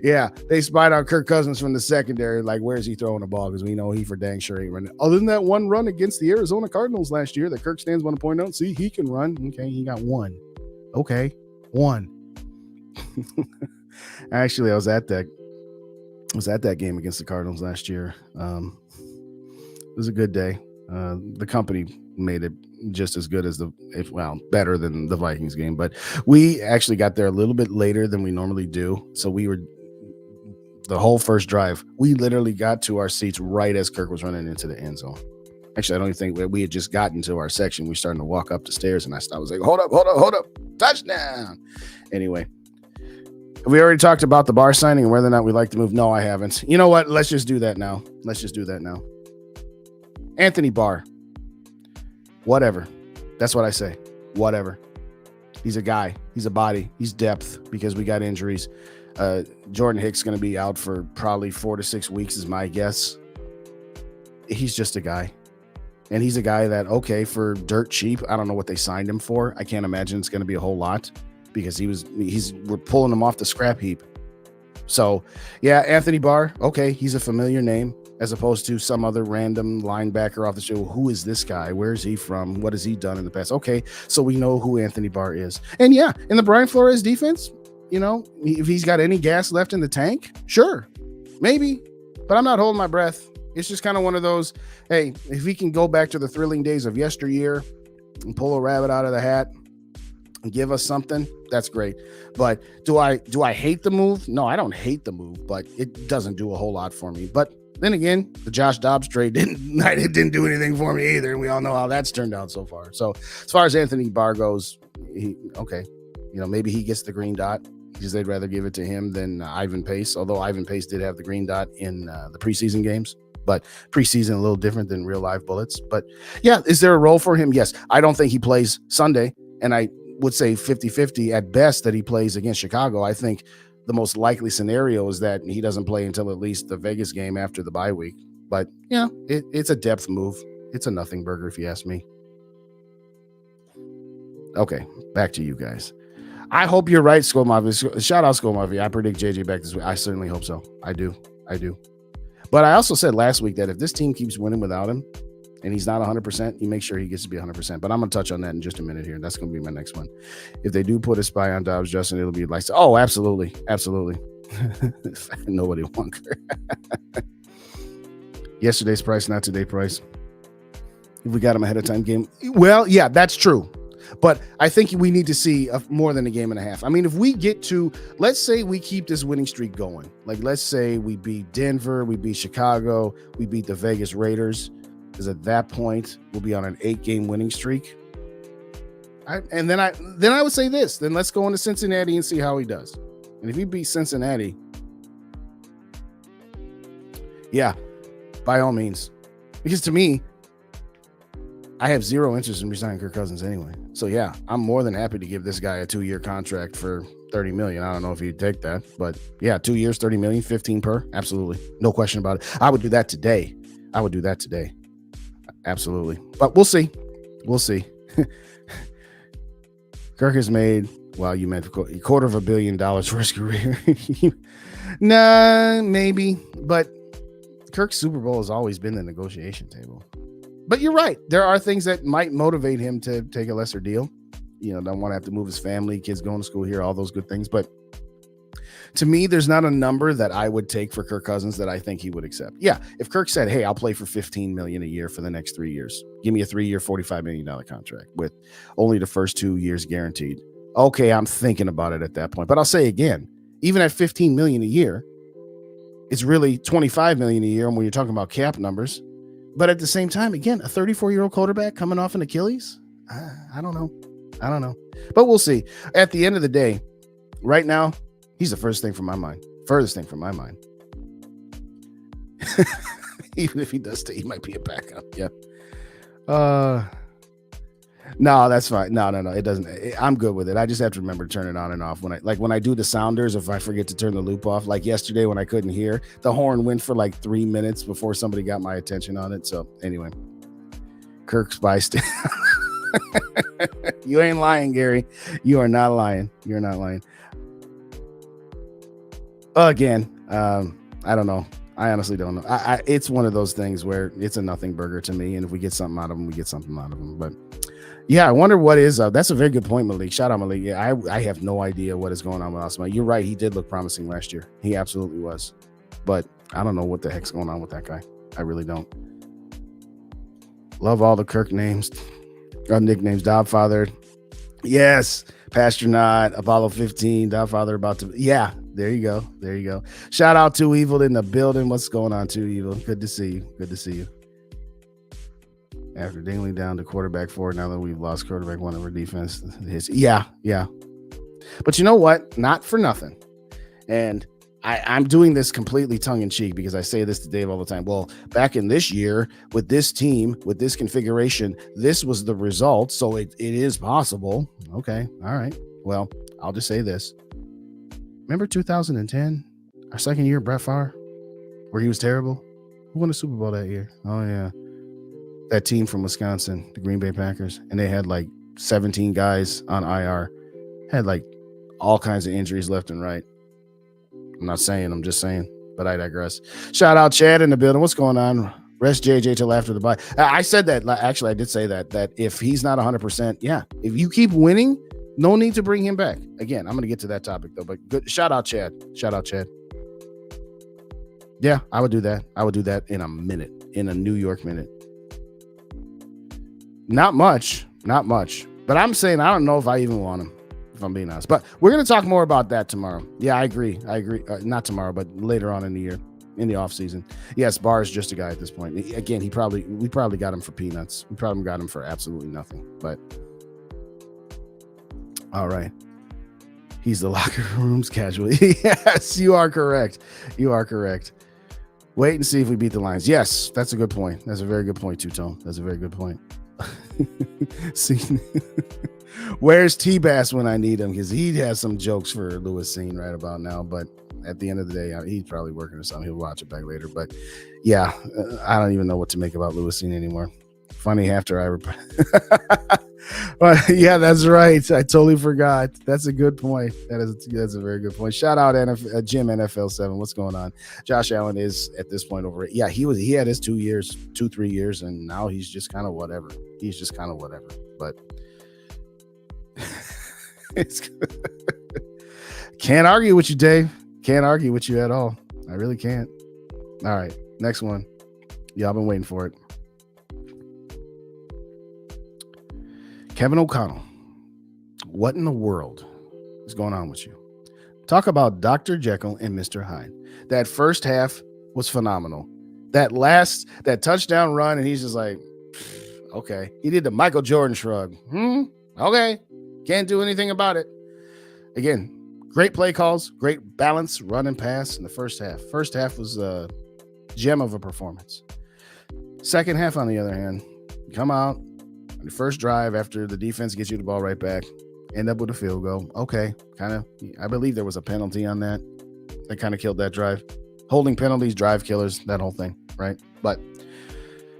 yeah, they spied on Kirk Cousins from the secondary. Like, where's he throwing the ball? Because we know he for dang sure ain't running. Other than that one run against the Arizona Cardinals last year that Kirk stands want to point out. See, he can run. Okay, he got one. Okay, one. Actually, I was at that game against the Cardinals last year. It was a good day. The company made it just as good as better than the Vikings game, but we actually got there a little bit later than we normally do. So we were the whole first drive. We literally got to our seats right as Kirk was running into the end zone. Actually, I don't even think we had just gotten to our section. We were starting to walk up the stairs, and I was like, hold up, touchdown. Anyway, have we already talked about the bar signing and whether or not we like to move? No, I haven't. You know what? Let's just do that now. Anthony Barr. Whatever. That's what I say. Whatever. He's a guy. He's a body. He's depth because we got injuries. Jordan Hicks is going to be out for probably 4 to 6 weeks is my guess. He's just a guy. And he's a guy that, okay, for dirt cheap, I don't know what they signed him for. I can't imagine it's going to be a whole lot because we're pulling him off the scrap heap. So, yeah, Anthony Barr, okay, he's a familiar name as opposed to some other random linebacker off the show. Who is this guy? Where is he from? What has he done in the past? Okay, so we know who Anthony Barr is. And yeah, in the Brian Flores defense, you know, if he's got any gas left in the tank, sure, maybe, but I'm not holding my breath. It's just kind of one of those, hey, if he can go back to the thrilling days of yesteryear and pull a rabbit out of the hat and give us something, that's great. But do I hate the move? No, I don't hate the move, but it doesn't do a whole lot for me. But then again, the Josh Dobbs trade didn't do anything for me either. And we all know how that's turned out so far. So as far as Anthony Barr goes, maybe he gets the green dot because they'd rather give it to him than Ivan Pace, although Ivan Pace did have the green dot in the preseason games. But preseason a little different than real live bullets. But yeah, is there a role for him? Yes. I don't think he plays Sunday. And I would say 50-50 at best that he plays against Chicago. I think the most likely scenario is that he doesn't play until at least the Vegas game after the bye week. But yeah, it's a depth move. It's a nothing burger if you ask me. Okay, back to you guys. I hope you're right, SKOL Mafia. Shout out SKOL Mafia. I predict JJ back this week. I certainly hope so. I do. But I also said last week that if this team keeps winning without him and he's not 100%, you make sure he gets to be 100%. But I'm going to touch on that in just a minute here. That's going to be my next one. If they do put a spy on Dobbs, Justin, it'll be like, oh, absolutely. Nobody wants her. Yesterday's price, not today's price. If we got him ahead of time game. Well, yeah, that's true. But I think we need to see more than a game and a half. I mean, if we get to, let's say we keep this winning streak going. Like, let's say we beat Denver, we beat Chicago, we beat the Vegas Raiders. Because at that point, we'll be on an 8-game winning streak. And then I would say this. Then let's go into Cincinnati and see how he does. And if he beats Cincinnati, yeah, by all means. Because to me, I have zero interest in resigning Kirk Cousins anyway. So yeah, I'm more than happy to give this guy a 2-year contract for $30 million. I don't know if he'd take that, but yeah, 2 years, $30 million, 15 per. Absolutely. No question about it. I would do that today. Absolutely. But we'll see. Kirk has made, well, you meant $250 million for his career. Nah, maybe. But Kirk's Super Bowl has always been the negotiation table. But you're right. There are things that might motivate him to take a lesser deal. You know, don't want to have to move his family, kids going to school here, all those good things. But to me, there's not a number that I would take for Kirk Cousins that I think he would accept. Yeah, if Kirk said, hey, I'll play for $15 million a year for the next 3 years. Give me a 3-year, $45 million contract with only the first 2 years guaranteed. Okay, I'm thinking about it at that point. But I'll say again, even at $15 million a year, it's really $25 million a year when you're talking about cap numbers. But at the same time, again, a 34-year-old quarterback coming off an Achilles? I don't know. But we'll see. At the end of the day, right now, he's the furthest thing from my mind. Even if he does stay, he might be a backup. Yeah. No, that's fine. No. It doesn't. I'm good with it. I just have to remember to turn it on and off when I do the sounders. If I forget to turn the loop off, like yesterday when I couldn't hear, the horn went for like 3 minutes before somebody got my attention on it. So anyway, Kirk's bystander. You ain't lying, Gary. You are not lying. You're not lying. Again, I don't know. I honestly don't know. It's one of those things where it's a nothing burger to me, and if we get something out of them, we get something out of them. But yeah, I wonder what is. That's a very good point, Malik. Shout out, Malik. Yeah, I have no idea what is going on with Osman. You're right. He did look promising last year. He absolutely was. But I don't know what the heck's going on with that guy. I really don't. Love all the Kirk names, nicknames. Dogfather. Yes. Pastronaut, Apollo 15, Dogfather about to. Yeah. There you go. There you go. Shout out to Evil in the building. What's going on, too, Evil? Good to see you. Good to see you. After dingling down to quarterback 4, now that we've lost quarterback 1 of our defense. Yeah. But you know what? Not for nothing. And I'm doing this completely tongue-in-cheek because I say this to Dave all the time. Well, back in this year, with this team, with this configuration, this was the result. So it is possible. Okay. All right. Well, I'll just say this. Remember 2010, our second year, Brett Favre, where he was terrible? Who won the Super Bowl that year? Oh, yeah. That team from Wisconsin, the Green Bay Packers, and they had like 17 guys on IR, had like all kinds of injuries left and right. I'm not saying, I'm just saying, but I digress. Shout out Chad in the building. What's going on? Rest JJ till after the bye. I said that. Actually, I did say that if he's not 100%, yeah, if you keep winning, no need to bring him back. Again, I'm going to get to that topic, though. But good. Shout out, Chad. Shout out, Chad. Yeah, I would do that. I would do that in a minute, in a New York minute. Not much. But I'm saying I don't know if I even want him, if I'm being honest. But we're going to talk more about that tomorrow. Yeah, I agree. Not tomorrow, but later on in the year, in the offseason. Yes, Barr is just a guy at this point. Again, we probably got him for peanuts. We probably got him for absolutely nothing. But all right. He's the locker room's casualty. Yes, you are correct. Wait and see if we beat the Lions. Yes, that's a good point. That's a very good point, Two-Tone. That's a very good point. See, where's T-Bass when I need him? Because he has some jokes for Lewis Scene right about now. But at the end of the day, he's probably working or something. He'll watch it back later. But yeah, I don't even know what to make about Lewis Scene anymore. Funny after Well, yeah, that's right. I totally forgot. That's a good point. That's a very good point. Shout out Jim NFL 7. What's going on? Josh Allen is at this point over it. Yeah, he had his 3 years, and now he's just kind of whatever. But it's good. Can't argue with you, Dave. Can't argue with you at all. I really can't. All right, next one. Y'all been waiting for it. Kevin O'Connell, what in the world is going on with you? Talk about Dr. Jekyll and Mr. Hyde. That first half was phenomenal. That touchdown run, and he's just like, okay. He did the Michael Jordan shrug. Okay. Can't do anything about it. Again, great play calls, great balance, run and pass in the first half. First half was a gem of a performance. Second half, on the other hand, come out. The first drive after the defense gets you the ball right back, end up with a field goal. Okay, I believe there was a penalty on that. That kind of killed that drive. Holding penalties, drive killers, that whole thing, right? But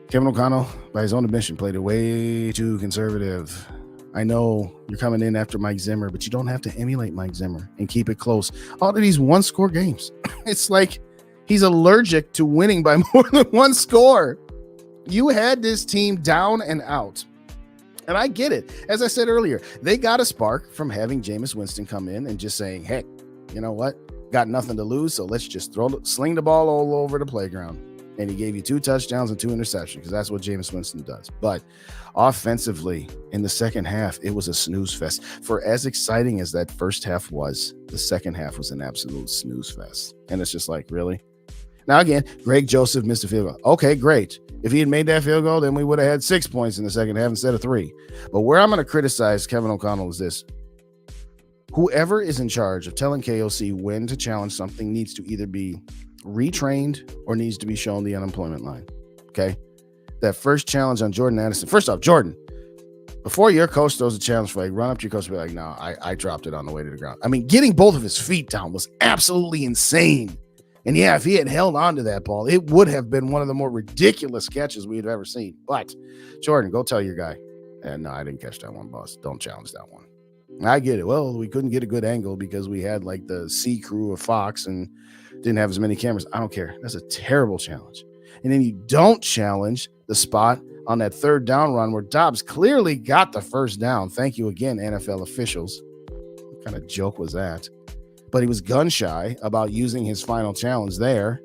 Kevin O'Connell, by his own admission, played it way too conservative. I know you're coming in after Mike Zimmer, but you don't have to emulate Mike Zimmer and keep it close. All of these one-score games. It's like he's allergic to winning by more than one score. You had this team down and out. And I get it. As I said earlier, they got a spark from having Jameis Winston come in and just saying, heck, you know what? Got nothing to lose, so let's just sling the ball all over the playground. And he gave you 2 touchdowns and 2 interceptions because that's what Jameis Winston does. But offensively, in the second half, it was a snooze fest. For as exciting as that first half was, the second half was an absolute snooze fest. And it's just like, really? Now, again, Greg Joseph missed a field goal. Okay, great. If he had made that field goal, then we would have had 6 points in the second half instead of 3. But where I'm going to criticize Kevin O'Connell is this. Whoever is in charge of telling KOC when to challenge something needs to either be retrained or needs to be shown the unemployment line. Okay? That first challenge on Jordan Addison. First off, Jordan, before your coach throws a challenge flag, run up to your coach and be like, no, I dropped it on the way to the ground. I mean, getting both of his feet down was absolutely insane. And yeah, if he had held on to that ball, it would have been one of the more ridiculous catches we'd ever seen. But Jordan, go tell your guy. And no, I didn't catch that one, boss. Don't challenge that one. I get it. Well, we couldn't get a good angle because we had like the C crew of Fox and didn't have as many cameras. I don't care. That's a terrible challenge. And then you don't challenge the spot on that third down run where Dobbs clearly got the first down. Thank you again, NFL officials. What kind of joke was that? But he was gun shy about using his final challenge there,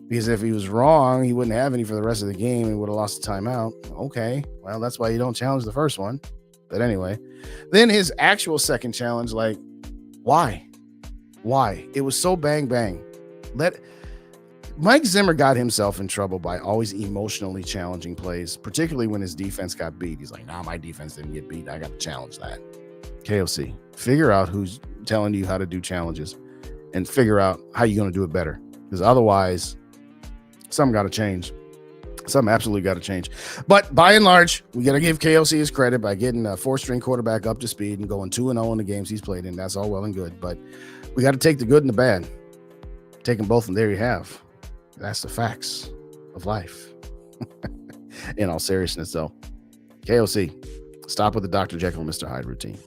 because if he was wrong, he wouldn't have any for the rest of the game and would have lost the timeout. Okay, well, that's why you don't challenge the first one. But anyway, then his actual second challenge, like, why? It was so bang bang. Mike Zimmer got himself in trouble by always emotionally challenging plays, particularly when his defense got beat. He's like, nah, my defense didn't get beat. I got to challenge that. KOC, figure out who's telling you how to do challenges and figure out how you're going to do it better. Because otherwise, something got to change. Something absolutely got to change. But by and large, we got to give KOC his credit by getting a four-string quarterback up to speed and going 2-0 in the games he's played in. That's all well and good. But we got to take the good and the bad. Take them both, and there you have. That's the facts of life. In all seriousness, though, KOC, stop with the Dr. Jekyll and Mr. Hyde routine.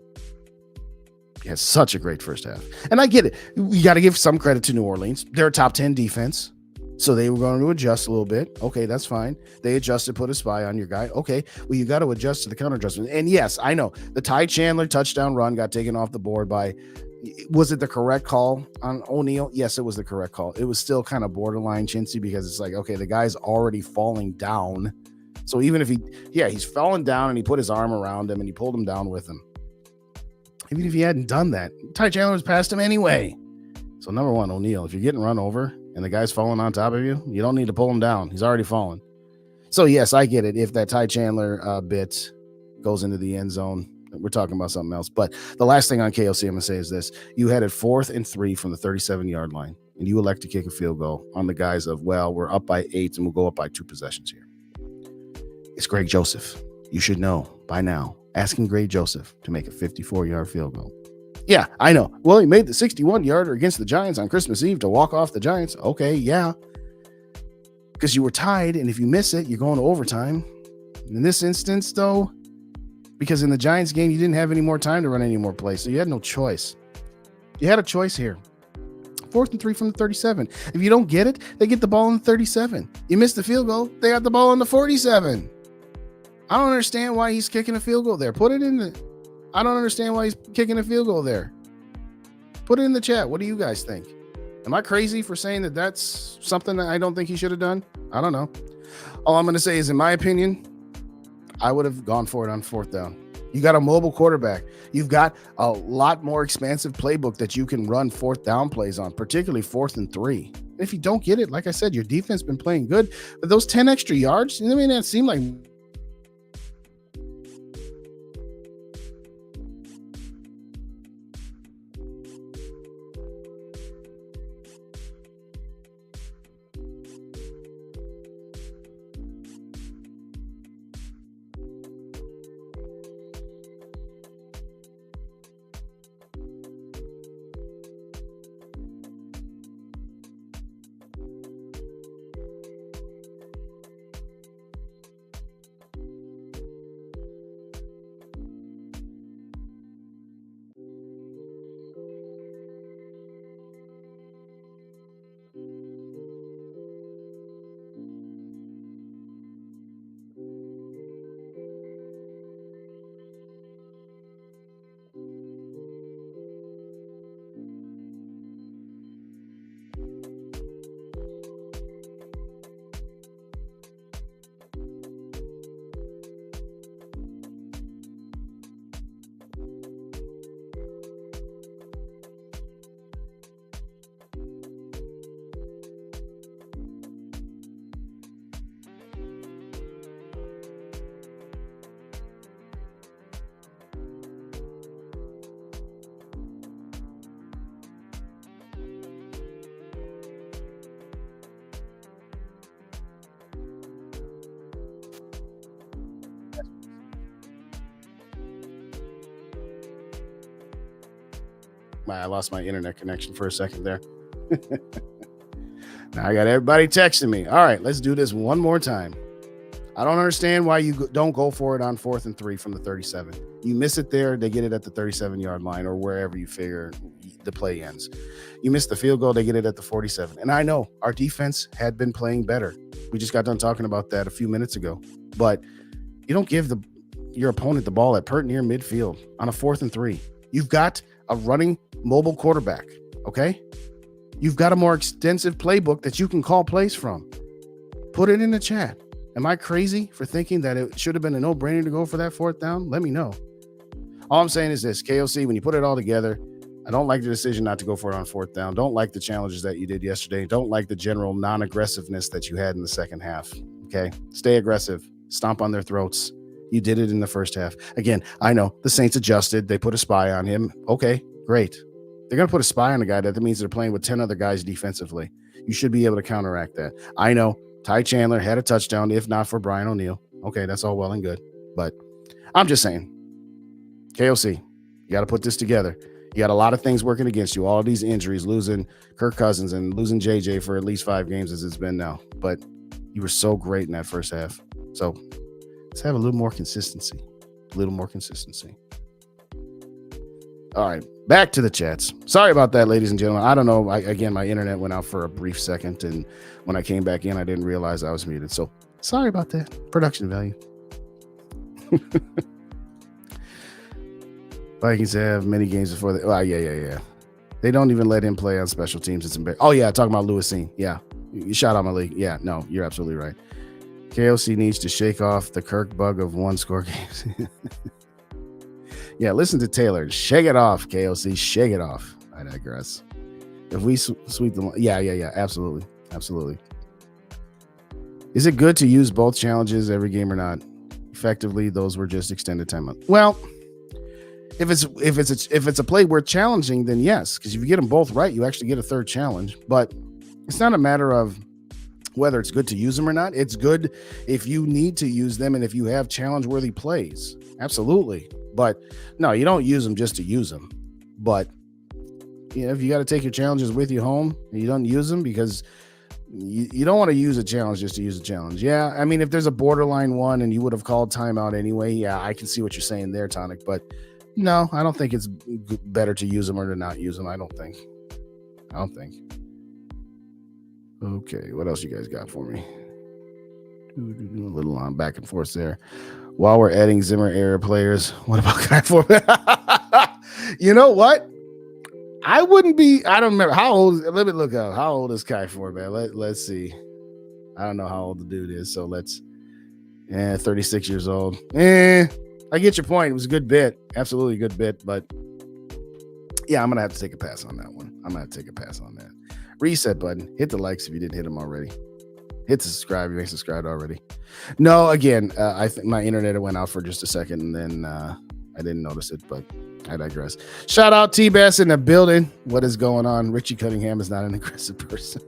He has such a great first half. And I get it. You got to give some credit to New Orleans. They're a top 10 defense. So they were going to adjust a little bit. Okay, that's fine. They adjusted, put a spy on your guy. Okay, well, you got to adjust to the counter adjustment. And yes, I know the Ty Chandler touchdown run got taken off the board by, was it the correct call on O'Neal? Yes, it was the correct call. It was still kind of borderline chintzy because it's like, okay, the guy's already falling down. So even if he's falling down and he put his arm around him and he pulled him down with him. Even if he hadn't done that, Ty Chandler was past him anyway. So number one, O'Neal, if you're getting run over and the guy's falling on top of you, you don't need to pull him down. He's already fallen. So yes, I get it. If that Ty Chandler bit goes into the end zone, we're talking about something else. But the last thing on KOC I'm going to say is this. You had it 4th and 3 from the 37-yard line, and you elect to kick a field goal on the guise of, well, we're up by 8 and we'll go up by 2 possessions here. It's Greg Joseph. You should know by now. Asking Greg Joseph to make a 54-yard field goal. Yeah, I know. Well, he made the 61-yarder against the Giants on Christmas Eve to walk off the Giants. Okay, yeah. Because you were tied, and if you miss it, you're going to overtime. In this instance, though, because in the Giants game, you didn't have any more time to run any more plays, so you had no choice. You had a choice here. 4th and 3 from the 37. If you don't get it, they get the ball on the 37. You missed the field goal, they got the ball on the 47. I don't understand why he's kicking a field goal there. I don't understand why he's kicking a field goal there. Put it in the chat. What do you guys think? Am I crazy for saying that that's something that I don't think he should have done? I don't know. All I'm going to say is, in my opinion, I would have gone for it on 4th down. You got a mobile quarterback. You've got a lot more expansive playbook that you can run 4th down plays on, particularly 4th and 3. And if you don't get it, like I said, your defense been playing good, but those 10 extra yards, it may not seem like I lost my internet connection for a second there. Now I got everybody texting me. All right, let's do this one more time. I don't understand why you don't go for it on 4th and 3 from the 37. You miss it there, they get it at the 37-yard line or wherever you figure the play ends. You miss the field goal, they get it at the 47. And I know our defense had been playing better. We just got done talking about that a few minutes ago. But you don't give your opponent the ball at pert near midfield on a 4th and 3. You've got a running mobile quarterback, okay? You've got a more extensive playbook that you can call plays from. Put it in the chat. Am I crazy for thinking that it should have been a no-brainer to go for that 4th down? Let me know. All I'm saying is this, KOC, when you put it all together, I don't like the decision not to go for it on 4th down. Don't like the challenges that you did yesterday. Don't like the general non-aggressiveness that you had in the second half, okay? Stay aggressive. Stomp on their throats. You did it in the first half. Again, I know the Saints adjusted. They put a spy on him. Okay, great. They're going to put a spy on a guy. That means they're playing with 10 other guys defensively. You should be able to counteract that. I know Ty Chandler had a touchdown, if not for Brian O'Neill. Okay, that's all well and good. But I'm just saying, KOC, you got to put this together. You got a lot of things working against you. All of these injuries, losing Kirk Cousins and losing JJ for at least 5 games as it's been now. But you were so great in that first half. So let's have a little more consistency. All right, back to the chats. Sorry about that, ladies and gentlemen. I don't know. Again, my internet went out for a brief second, and when I came back in, I didn't realize I was muted. So sorry about that. Production value. Vikings have many games before they. Oh, yeah. They don't even let him play on special teams. It's embarrassing. Oh, yeah, talking about Lewis Seen. Yeah, you shot on my league. Yeah, no, you're absolutely right. KOC needs to shake off the Kirk bug of 1-score games. Yeah, listen to Taylor. Shake it off, KOC. Shake it off. I digress. If we sweep the... Yeah. Absolutely. Is it good to use both challenges every game or not? Effectively, those were just extended time. Well, if it's a play worth challenging, then yes, because if you get them both right, you actually get a third challenge. But it's not a matter of whether it's good to use them or not. It's good if you need to use them and if you have challenge-worthy plays. Absolutely. But no, you don't use them just to use them. But if you got to take your challenges with you home and you don't use them because you don't want to use a challenge just to use a challenge. Yeah, I mean, if there's a borderline one and you would have called timeout anyway, yeah, I can see what you're saying there, Tonic. But no, I don't think it's better to use them or to not use them. I don't think. Okay, what else you guys got for me? A little back and forth there. While we're adding Zimmer era players, what about Kai Forman? You know what? I don't remember how old. Let me look up. How old is Kai Forman? Let's see. I don't know how old the dude is. So 36 years old. I get your point. It was a good bit. Absolutely a good bit. But yeah, I'm going to have to take a pass on that one. Reset button. Hit the likes if you didn't hit them already. Hit the subscribe. You ain't subscribed already. No, again, I think my internet went out for just a second, and then I didn't notice it, but I digress. Shout out T-Bass in the building. What is going on? Richie Cunningham is not an aggressive person.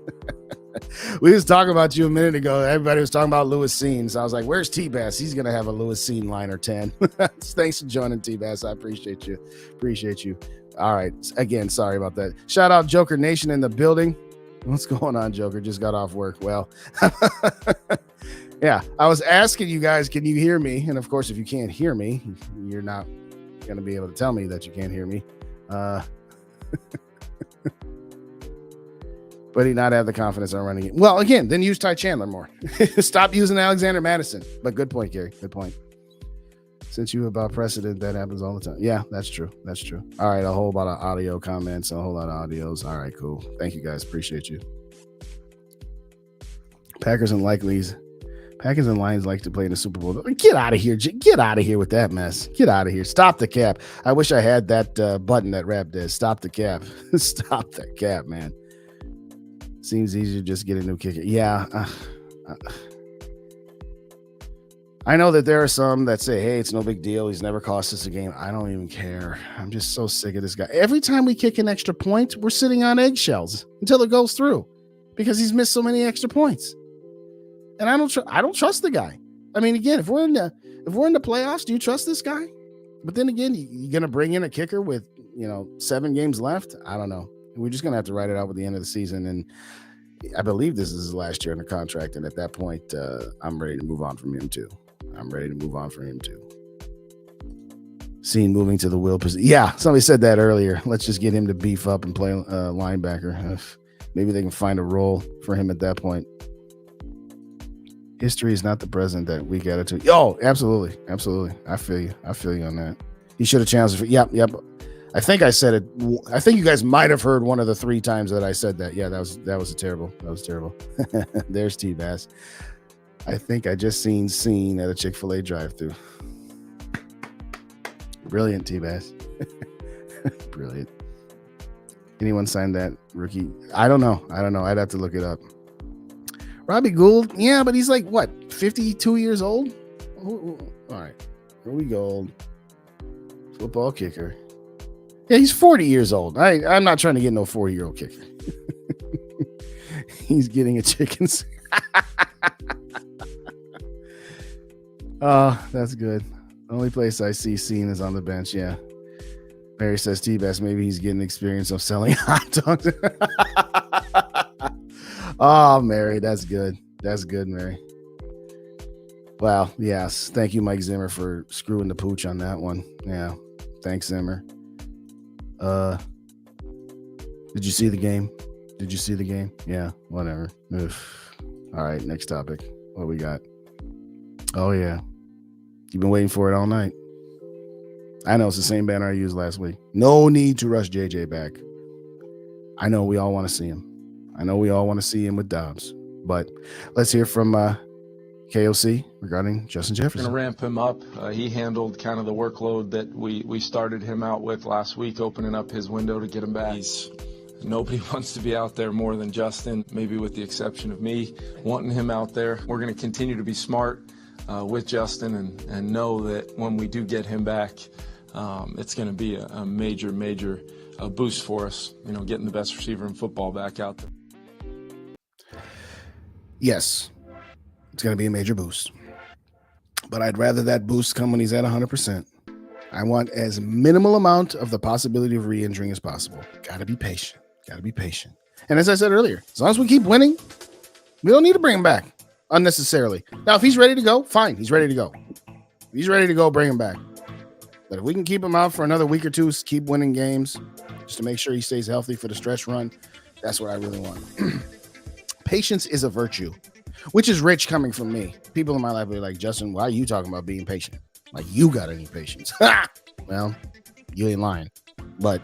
We was talking about you a minute ago. Everybody was talking about Lewis Seen. So I was like, where's T-Bass? He's going to have a Lewis Seen line or 10. Thanks for joining, T-Bass. I appreciate you. All right. Again, sorry about that. Shout out Joker Nation in the building. What's going on, Joker? Just got off work. Well, yeah, I was asking you guys, can you hear me? And of course, if you can't hear me, you're not going to be able to tell me that you can't hear me. But he not have the confidence on running it. Well, again, then use Ty Chandler more. Stop using Alexander Madison. But good point, Gary. Good point. Since you about precedent, that happens all the time. Yeah, that's true. All right, a whole lot of audio comments, a whole lot of audios. All right, cool. Thank you, guys. Appreciate you. Packers and Lions like to play in the Super Bowl. Get out of here. Get out of here with that mess. Get out of here. Stop the cap. I wish I had that button that Rap does. Stop the cap. Stop the cap, man. Seems easier to just get a new kicker. Yeah. I know that there are some that say, hey, it's no big deal. He's never cost us a game. I don't even care. I'm just so sick of this guy. Every time we kick an extra point, we're sitting on eggshells until it goes through because he's missed so many extra points. And I don't trust the guy. I mean, again, if we're in the playoffs, do you trust this guy? But then again, you're going to bring in a kicker with 7 games left. I don't know. We're just going to have to write it out with the end of the season. And I believe this is his last year under contract. And at that point, I'm ready to move on from him too. Seen moving to the will position. Yeah, somebody said that earlier. Let's just get him to beef up and play linebacker. Maybe they can find a role for him at that point. History is not the present. That weak attitude. Oh, absolutely. I feel you on that. He should have challenged. Yep. I think I said it. I think you guys might have heard one of the 3 times that I said that. Yeah, that was terrible. There's T-Bass. I think I just seen at a Chick-fil-A drive-thru. Brilliant, T-Bass. Brilliant. Anyone signed that rookie? I don't know. I'd have to look it up. Robbie Gould? Yeah, but he's like, what, 52 years old? All right. Here we go. Football kicker. Yeah, he's 40 years old. I'm not trying to get no 40-year-old kicker. He's getting a chicken. Oh, that's good. The only place I see Scene is on the bench. Yeah. Mary says T-Bass, maybe he's getting experience of selling hot dogs. Oh, Mary, that's good. That's good, Mary. Wow. Yes. Thank you, Mike Zimmer, for screwing the pooch on that one. Yeah. Thanks, Zimmer. Did you see the game? Yeah. Whatever. Oof. All right. Next topic. What we got? Oh, yeah. You've been waiting for it all night. I know it's the same banner I used last week. No need to rush JJ back. I know we all want to see him. With Dobbs. But let's hear from KOC regarding Justin Jefferson. Going to ramp him up. He handled kind of the workload that we started him out with last week, opening up his window to get him back. Nobody wants to be out there more than Justin, maybe with the exception of me, wanting him out there. We're going to continue to be smart with Justin and know that when we do get him back, it's going to be a major boost for us, getting the best receiver in football back out there. Yes, it's going to be a major boost. But I'd rather that boost come when he's at 100%. I want as minimal amount of the possibility of re-injuring as possible. Got to be patient. And as I said earlier, as long as we keep winning, we don't need to bring him back unnecessarily. Now, if he's ready to go, fine. He's ready to go. If he's ready to go, bring him back. But if we can keep him out for another week or two, keep winning games, just to make sure he stays healthy for the stretch run, that's what I really want. Patience is a virtue, which is rich coming from me. People in my life are like, Justin, why are you talking about being patient? Like, you got any patience? Well, you ain't lying. But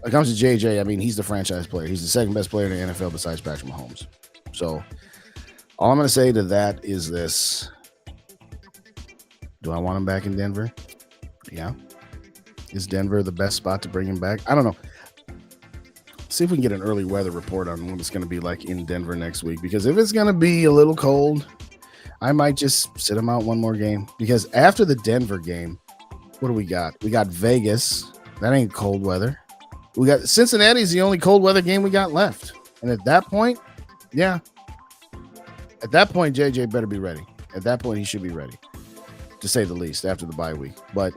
when it comes to JJ, I mean, he's the franchise player. He's the second best player in the NFL besides Patrick Mahomes. So all I'm going to say to that is this. Do I want him back in Denver? Yeah. Is Denver the best spot to bring him back? I don't know. See if we can get an early weather report on what it's going to be like in Denver next week. Because if it's going to be a little cold, I might just sit him out one more game. Because after the Denver game, what do we got? We got Vegas. That ain't cold weather. We got Cincinnati's the only cold weather game we got left. And at that point, yeah. At that point, JJ better be ready. At that point, he should be ready, to say the least, after the bye week. But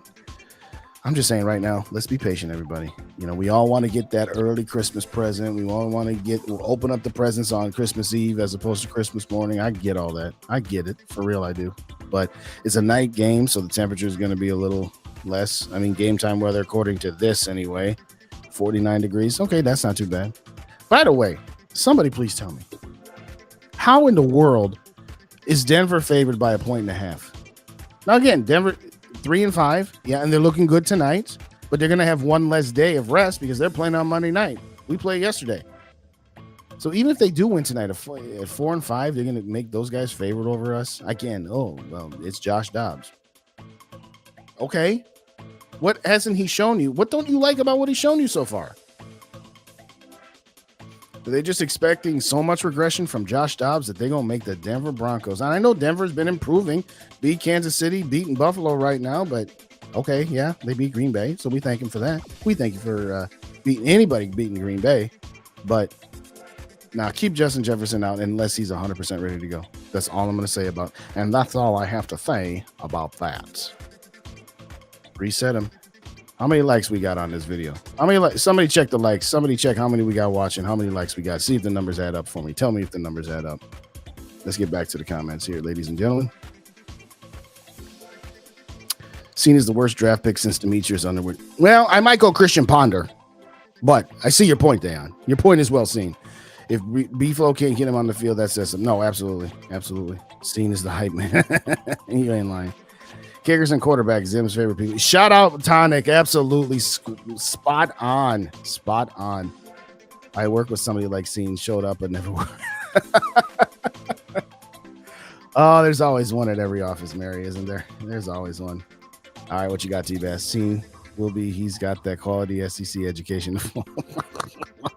I'm just saying right now, let's be patient, everybody. We all want to get that early Christmas present. We all want to open up the presents on Christmas Eve as opposed to Christmas morning. I get all that. I get it. For real, I do. But it's a night game, so the temperature is going to be a little less. I mean, game time weather, according to this anyway, 49 degrees. Okay, that's not too bad. By the way, somebody please tell me, how in the world is Denver favored by 1.5? Now, again, Denver 3-5. Yeah, and they're looking good tonight, but they're going to have one less day of rest because they're playing on Monday night. We played yesterday. So even if they do win tonight at 4-5, they're going to make those guys favored over us. Again, it's Josh Dobbs. Okay. What hasn't he shown you? What don't you like about what he's shown you so far? Are they just expecting so much regression from Josh Dobbs that they're going to make the Denver Broncos? And I know Denver's been improving, beat Kansas City, beating Buffalo right now, but okay, yeah, they beat Green Bay, so we thank him for that. We thank you for beating Green Bay, but now keep Justin Jefferson out unless he's 100% ready to go. That's all I'm going to say about, and that's all I have to say about that. Reset him. How many likes we got on this video? How many somebody check the likes. Somebody check how many we got watching, how many likes we got. See if the numbers add up for me. Tell me if the numbers add up. Let's get back to the comments here, ladies and gentlemen. Seen as the worst draft pick since Demetrius Underwood. Well, I might go Christian Ponder, but I see your point, Dayon. Your point is well seen. If B-Flow can't get him on the field, that says something. No, absolutely. Absolutely. Seen as the hype man. You ain't lying. Kickers and quarterbacks, Zim's favorite people. Shout out Tonic. Absolutely spot on. Spot on. I work with somebody like Scene, showed up but never worked. Oh, there's always one at every office, Mary, isn't there? There's always one. All right, what you got, T-Bass? Scene will be, he's got that quality SEC education.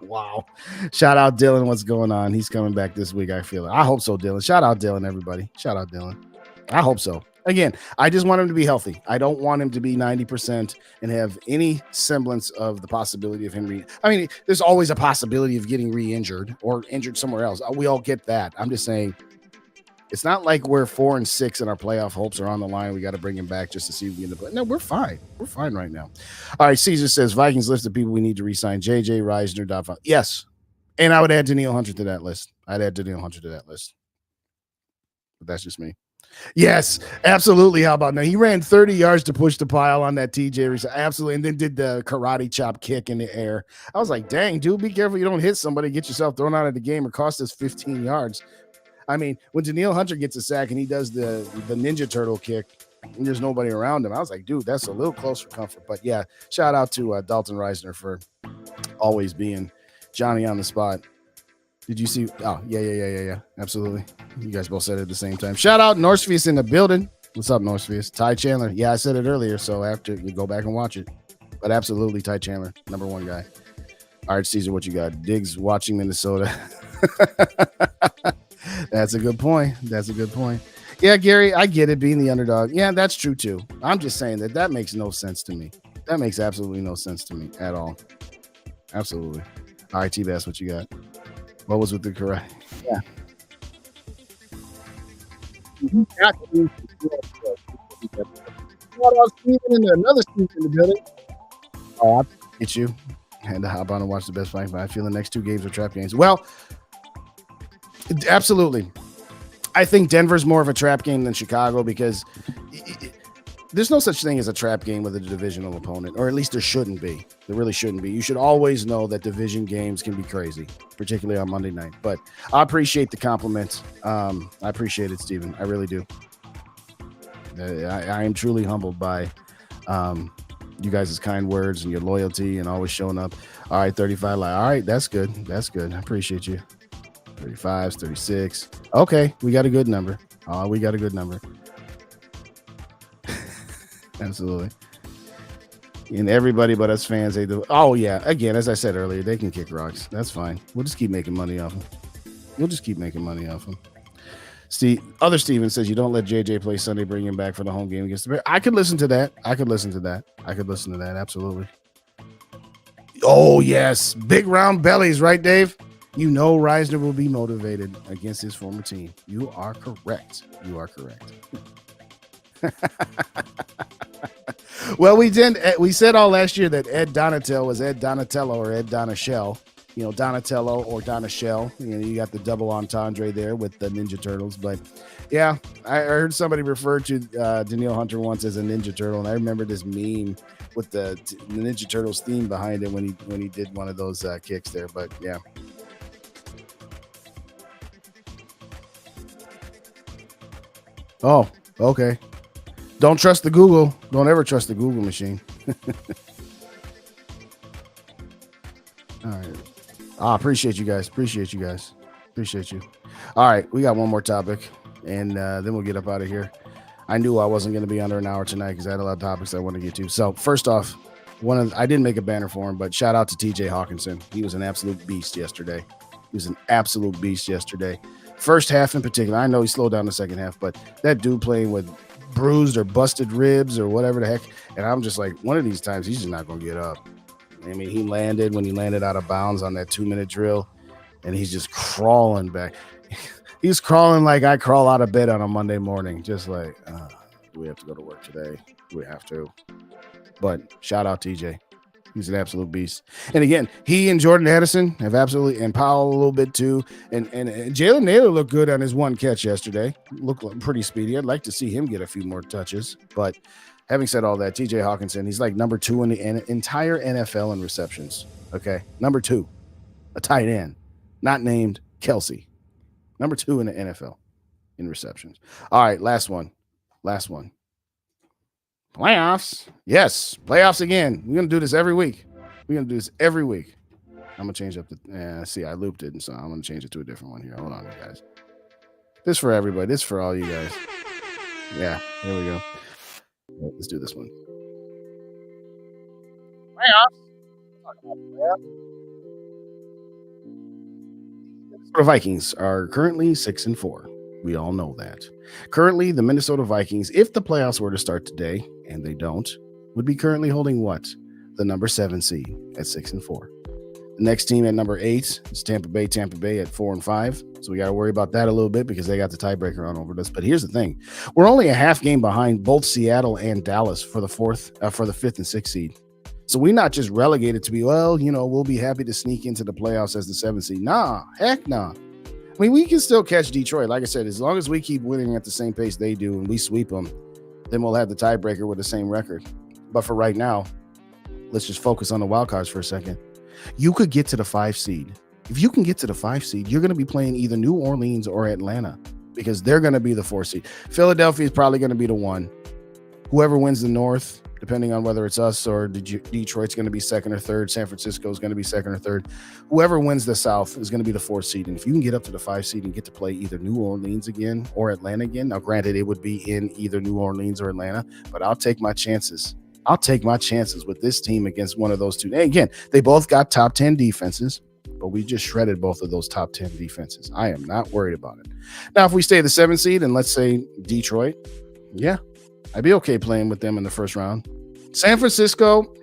Wow. Shout out Dylan. What's going on? He's coming back this week, I feel it. I hope so, Dylan. Shout out Dylan, everybody. Shout out Dylan. I hope so. Again, I just want him to be healthy. I don't want him to be 90% and have any semblance of the possibility of him. I mean, there's always a possibility of getting re-injured or injured somewhere else. We all get that. I'm just saying, it's not like we're 4-6 and our playoff hopes are on the line. We got to bring him back just to see if we can play. No, we're fine. We're fine right now. All right. Caesar says Vikings list of people we need to re-sign. JJ Reisner. Yes. And I would add Daniil Hunter to that list. But that's just me. Yes, absolutely. How about now? He ran 30 yards to push the pile on that TJ. Absolutely. And then did the karate chop kick in the air. I was like, dang, dude, be careful you don't hit somebody, get yourself thrown out of the game or cost us 15 yards. I mean, when Daniil Hunter gets a sack and he does the Ninja Turtle kick and there's nobody around him, I was like, dude, that's a little close for comfort. But yeah, shout out to Dalton Reisner for always being Johnny on the spot. Did you see? Oh, yeah. Absolutely. You guys both said it at the same time. Shout out Norsefius in the building. What's up, Norsefius? Ty Chandler. Yeah, I said it earlier, so after you go back and watch it. But absolutely, Ty Chandler, number one guy. All right, Caesar, what you got? Diggs watching Minnesota. That's a good point. Yeah, Gary, I get it, being the underdog. Yeah, that's true, too. I'm just saying that makes no sense to me. That makes absolutely no sense to me at all. Absolutely. All right, T-Bass, what you got? What was with the correct? Yeah. Another Steve in the building. Oh, I'll get you. And hop on and watch the best fight. But I feel the next two games are trap games. Well, absolutely. I think Denver's more of a trap game than Chicago because there's no such thing as a trap game with a divisional opponent, or at least there shouldn't be. There really shouldn't be. You should always know that division games can be crazy, particularly on Monday night. But I appreciate the compliment. I appreciate it, Steven. I really do. I am truly humbled by you guys' kind words and your loyalty and always showing up. All right, 35. All right, that's good. That's good. I appreciate you. 35s, 36. Okay, we got a good number. We got a good number. Absolutely. And everybody but us fans, they do. Oh, yeah. Again, as I said earlier, they can kick rocks. That's fine. We'll just keep making money off them. Other Steven says you don't let JJ play Sunday, bring him back for the home game against the Bears. I could listen to that. Absolutely. Oh, yes. Big round bellies, right, Dave? You know Reisner will be motivated against his former team. You are correct. Well, we said all last year that Ed Donatel was Ed Donatello or Ed Donashell. You know, Donatello or Donashell. You know, you got the double entendre there with the Ninja Turtles. But yeah, I heard somebody refer to Daniil Hunter once as a Ninja Turtle, and I remember this meme with the Ninja Turtles theme behind it when he did one of those kicks there. But yeah. Oh, okay. Don't trust the Google. Don't ever trust the Google machine. All right. Appreciate you guys. Appreciate you. All right. We got one more topic, and then we'll get up out of here. I knew I wasn't going to be under an hour tonight because I had a lot of topics I want to get to. So first off, I didn't make a banner for him, but shout out to TJ Hawkinson. He was an absolute beast yesterday. First half in particular. I know he slowed down the second half, but that dude playing with bruised or busted ribs or whatever the heck. And I'm just like, one of these times he's just not going to get up. I mean, he landed out of bounds on that 2-minute drill, and he's just crawling back. He's crawling like I crawl out of bed on a Monday morning, just like, do we have to go to work today? Do we have to? But shout out TJ. He's an absolute beast. And again, he and Jordan Addison have absolutely, and Powell a little bit too. And Jalen Naylor looked good on his one catch yesterday. Looked pretty speedy. I'd like to see him get a few more touches. But having said all that, TJ Hawkinson, he's like number 2 in the entire NFL in receptions. Okay. Number 2, a tight end, not named Kelsey. Number 2 in the NFL in receptions. All right. Last one. Playoffs. Yes, playoffs again. We're going to do this every week. I'm going to change up the see, I looped it, and so I'm going to change it to a different one here. Hold on, you guys. This for everybody. This for all you guys. Yeah, here we go. Let's do this one. The Vikings are currently 6-4. We all know that. Currently, the Minnesota Vikings, if the playoffs were to start today, and they don't, would be currently holding what? The number 7 seed at 6-4. The next team at number 8 is Tampa Bay at 4-5. So we got to worry about that a little bit because they got the tiebreaker on over us. But here's the thing: we're only a half game behind both Seattle and Dallas for the 5th and 6th seed. So we're not just relegated to be, we'll be happy to sneak into the playoffs as the 7th seed. Nah, heck nah. I mean, we can still catch Detroit. Like I said, as long as we keep winning at the same pace they do and we sweep them, then we'll have the tiebreaker with the same record. But for right now, let's just focus on the wild cards for a second. You could get to the 5 seed. If you can get to the 5 seed, you're going to be playing either New Orleans or Atlanta because they're going to be the 4 seed. Philadelphia is probably going to be the 1. Whoever wins the North, depending on whether it's us or Detroit's going to be 2nd or 3rd. San Francisco is going to be 2nd or 3rd. Whoever wins the South is going to be the 4th seed. And if you can get up to the 5 seed and get to play either New Orleans again or Atlanta again, now granted, it would be in either New Orleans or Atlanta, but I'll take my chances. With this team against one of those two. And again, they both got top 10 defenses, but we just shredded both of those top 10 defenses. I am not worried about it. Now, if we stay the 7th seed and let's say Detroit, yeah, I'd be okay playing with them in the first round. San Francisco,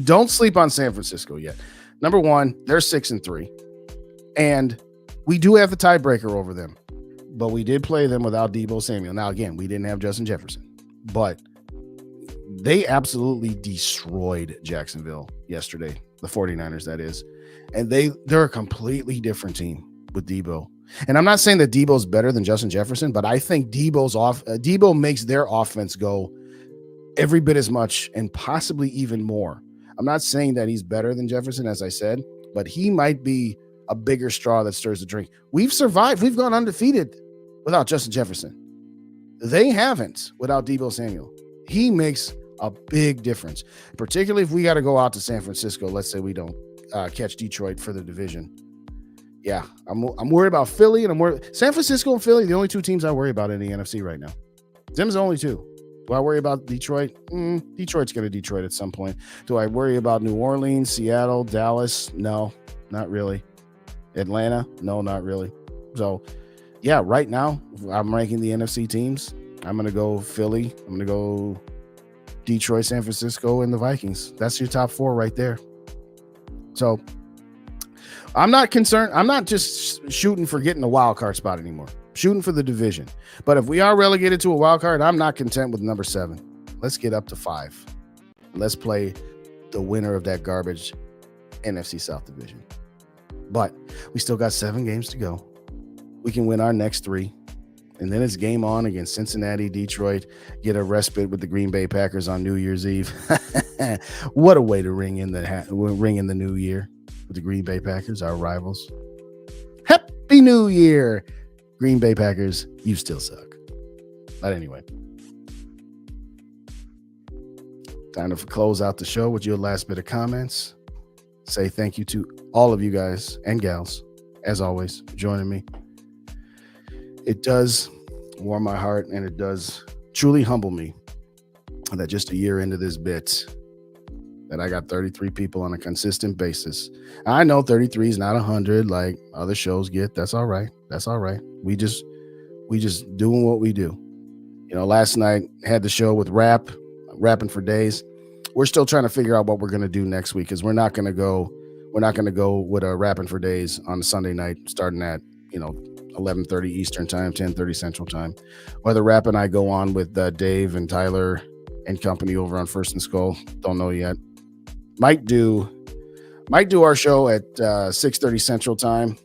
don't sleep on San Francisco yet. Number 1, they're 6-3. And we do have the tiebreaker over them. But we did play them without Deebo Samuel. Now, again, we didn't have Justin Jefferson. But they absolutely destroyed Jacksonville yesterday. The 49ers, that is. And they're a completely different team with Deebo. And I'm not saying that Deebo's better than Justin Jefferson, but I think Deebo makes their offense go every bit as much and possibly even more. I'm not saying that he's better than Jefferson, as I said, but he might be a bigger straw that stirs the drink. We've survived. We've gone undefeated without Justin Jefferson. They haven't without Deebo Samuel. He makes a big difference, particularly if we got to go out to San Francisco. Let's say we don't catch Detroit for the division. Yeah, I'm worried about Philly, and San Francisco and Philly, the only 2 teams I worry about in the NFC right now. Them's the only 2. Do I worry about Detroit? Detroit's going to Detroit at some point. Do I worry about New Orleans, Seattle, Dallas? No, not really. Atlanta? No, not really. So, yeah, right now, I'm ranking the NFC teams. I'm going to go Philly. I'm going to go Detroit, San Francisco, and the Vikings. That's your top 4 right there. So, I'm not concerned. I'm not just shooting for getting a wild card spot anymore. Shooting for the division. But if we are relegated to a wild card, I'm not content with number 7. Let's get up to 5. Let's play the winner of that garbage NFC South division. But we still got 7 games to go. We can win our next 3. And then it's game on against Cincinnati, Detroit, get a respite with the Green Bay Packers on New Year's Eve. What a way to ring in the new year with the Green Bay Packers, our rivals. Happy New Year, Green Bay Packers. You still suck. But anyway, time to close out the show with your last bit of comments. Say thank you to all of you guys and gals, as always, for joining me. It does warm my heart, and it does truly humble me that just a year into this bit that I got 33 people on a consistent basis. I know 33 is not 100 like other shows get. That's all right. We just doing what we do. Last night had the show with rapping for days. We're still trying to figure out what we're going to do next week, because we're not going to go with a rapping for days on Sunday night starting at 11:30 Eastern time, 10:30 Central time. Whether Rap and I go on with Dave and Tyler and company over on First and SKOL. Don't know yet. Might do our show at 6:30 Central Time,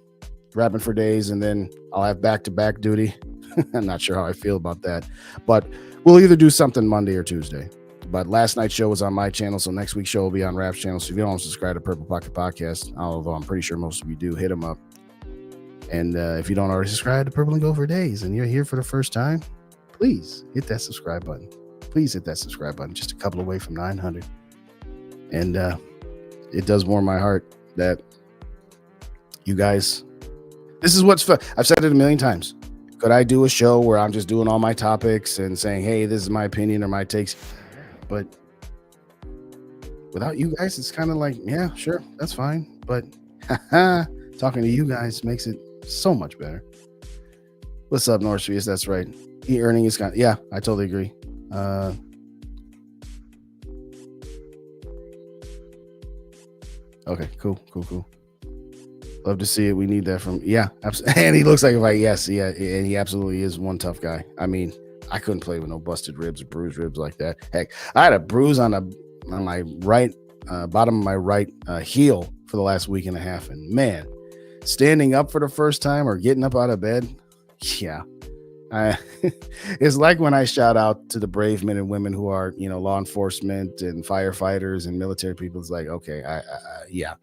rapping for days, and then I'll have back-to-back duty. I'm not sure how I feel about that, but we'll either do something Monday or Tuesday. But last night's show was on my channel, so next week's show will be on Rap's channel. So if you don't subscribe to Purple Pocket Podcast, although I'm pretty sure most of you do, hit them up. And if you don't already subscribe to Purple and Go for Days and you're here for the first time, please hit that subscribe button. Please hit that subscribe button. Just a couple away from 900. And it does warm my heart that you guys, this is what's fun. I've said it a million times. Could I do a show where I'm just doing all my topics and saying, hey, this is my opinion or my takes? But without you guys, it's kind of like, yeah, sure, that's fine. But talking to you guys makes it so much better. What's up, Northfield? That's right. E-earning is kind of, yeah, I totally agree. Okay, cool. Love to see it. We need that from, yeah, absolutely. And he looks like yes, yeah, and he absolutely is one tough guy. I mean, I couldn't play with no busted ribs or bruised ribs like that. Heck, I had a bruise on my right bottom of my right heel for the last week and a half, and man, standing up for the first time or getting up out of bed, yeah. It's like when I shout out to the brave men and women who are, law enforcement and firefighters and military people. It's like, okay, yeah.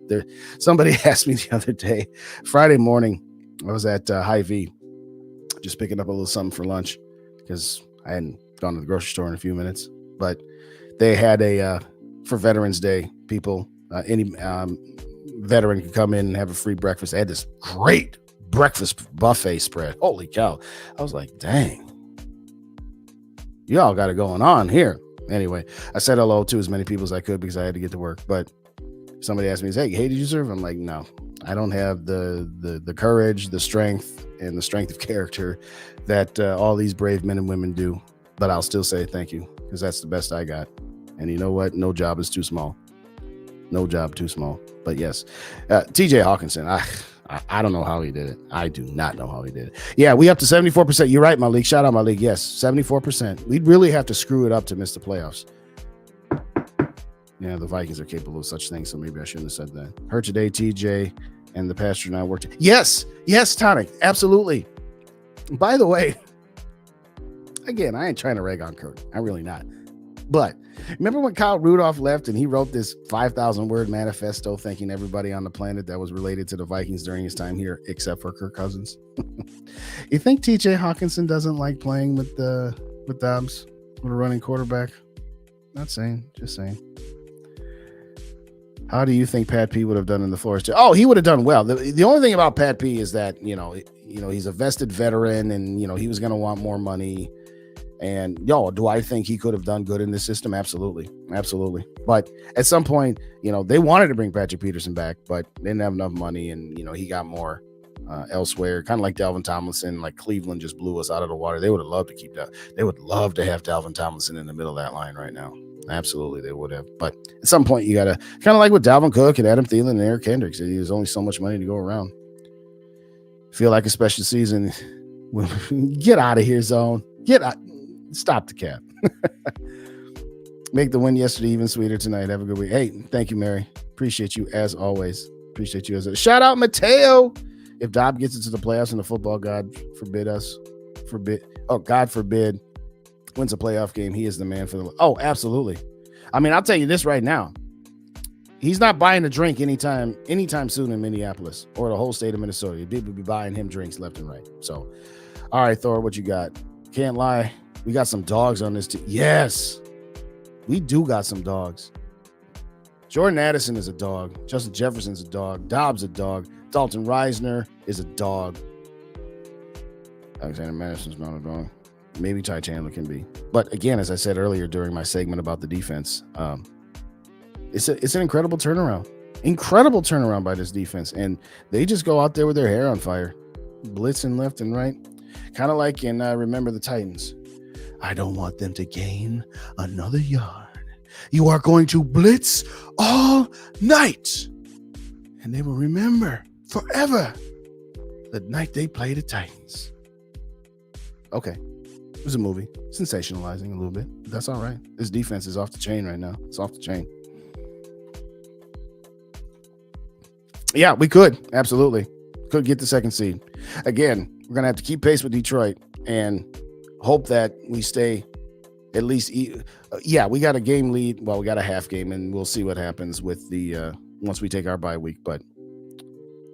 Somebody asked me the other day, Friday morning, I was at Hy-Vee, just picking up a little something for lunch because I hadn't gone to the grocery store in a few minutes. But they had for Veterans Day, people, any veteran could come in and have a free breakfast. They had this great breakfast buffet spread. Holy cow. I was like, dang, y'all got it going on here. Anyway, I said hello to as many people as I could because I had to get to work. But somebody asked me, hey, did you serve? I'm like, no, I don't have the courage, the strength, and the strength of character that all these brave men and women do. But I'll still say thank you because that's the best I got. And you know what? No job is too small. No job too small. But yes, TJ Hawkinson, I don't know how he did it. I do not know how he did it. Yeah, we up to 74%. You're right, Malik. Shout out, Malik. Yes, 74%. We'd really have to screw it up to miss the playoffs. Yeah, the Vikings are capable of such things, so maybe I shouldn't have said that. Heard today, TJ and the pastor and I worked. Yes, Tonic. Absolutely. By the way, again, I ain't trying to rag on Kurt. I'm really not. But remember when Kyle Rudolph left and he wrote this 5,000-word manifesto thanking everybody on the planet that was related to the Vikings during his time here, except for Kirk Cousins? You think TJ Hawkinson doesn't like playing with Dobbs, with a running quarterback? Not saying, just saying. How do you think Pat P would have done in the Flores? Oh, he would have done well. The only thing about Pat P is that, he's a vested veteran and, he was going to want more money. And do I think he could have done good in this system? Absolutely. But at some point, they wanted to bring Patrick Peterson back, but they didn't have enough money. And, he got more elsewhere, kind of like Dalvin Tomlinson. Like Cleveland just blew us out of the water. They would have loved to keep that. They would love to have Dalvin Tomlinson in the middle of that line right now. Absolutely, they would have. But at some point, you got to kind of like with Dalvin Cook and Adam Thielen and Eric Kendricks. There's only so much money to go around. Feel like a special season. Get out of here, Zone. Get out. Stop the cap. Make the win yesterday even sweeter tonight. Have a good week. Hey, thank you, Mary. Appreciate you as always. Shout out Mateo. If Dobb gets into the playoffs and the football God forbid, wins a playoff game, he is the man for the. Oh, absolutely. I mean, I'll tell you this right now. He's not buying a drink anytime soon in Minneapolis or the whole state of Minnesota. People be buying him drinks left and right. So, all right, Thor, what you got? Can't lie. We got some dogs on this team. Yes, we do got some dogs. Jordan Addison is a dog. Justin Jefferson's a dog. Dobbs a dog. Dalton Reisner is a dog. Alexander Madison's not a dog. Maybe Ty Chandler can be. But again, as I said earlier during my segment about the defense, it's an incredible turnaround. Incredible turnaround by this defense. And they just go out there with their hair on fire, blitzing left and right. Kind of like in Remember the Titans. I don't want them to gain another yard. You are going to blitz all night. And they will remember forever the night they played the Titans. Okay. was a movie, sensationalizing a little bit. But that's all right. This defense is off the chain right now. It's off the chain. Yeah, we could. Absolutely. Could get the second seed. Again, we're going to have to keep pace with Detroit and hope that we stay at least. We got a game lead. Well, we got a half game, and we'll see what happens with the once we take our bye week. But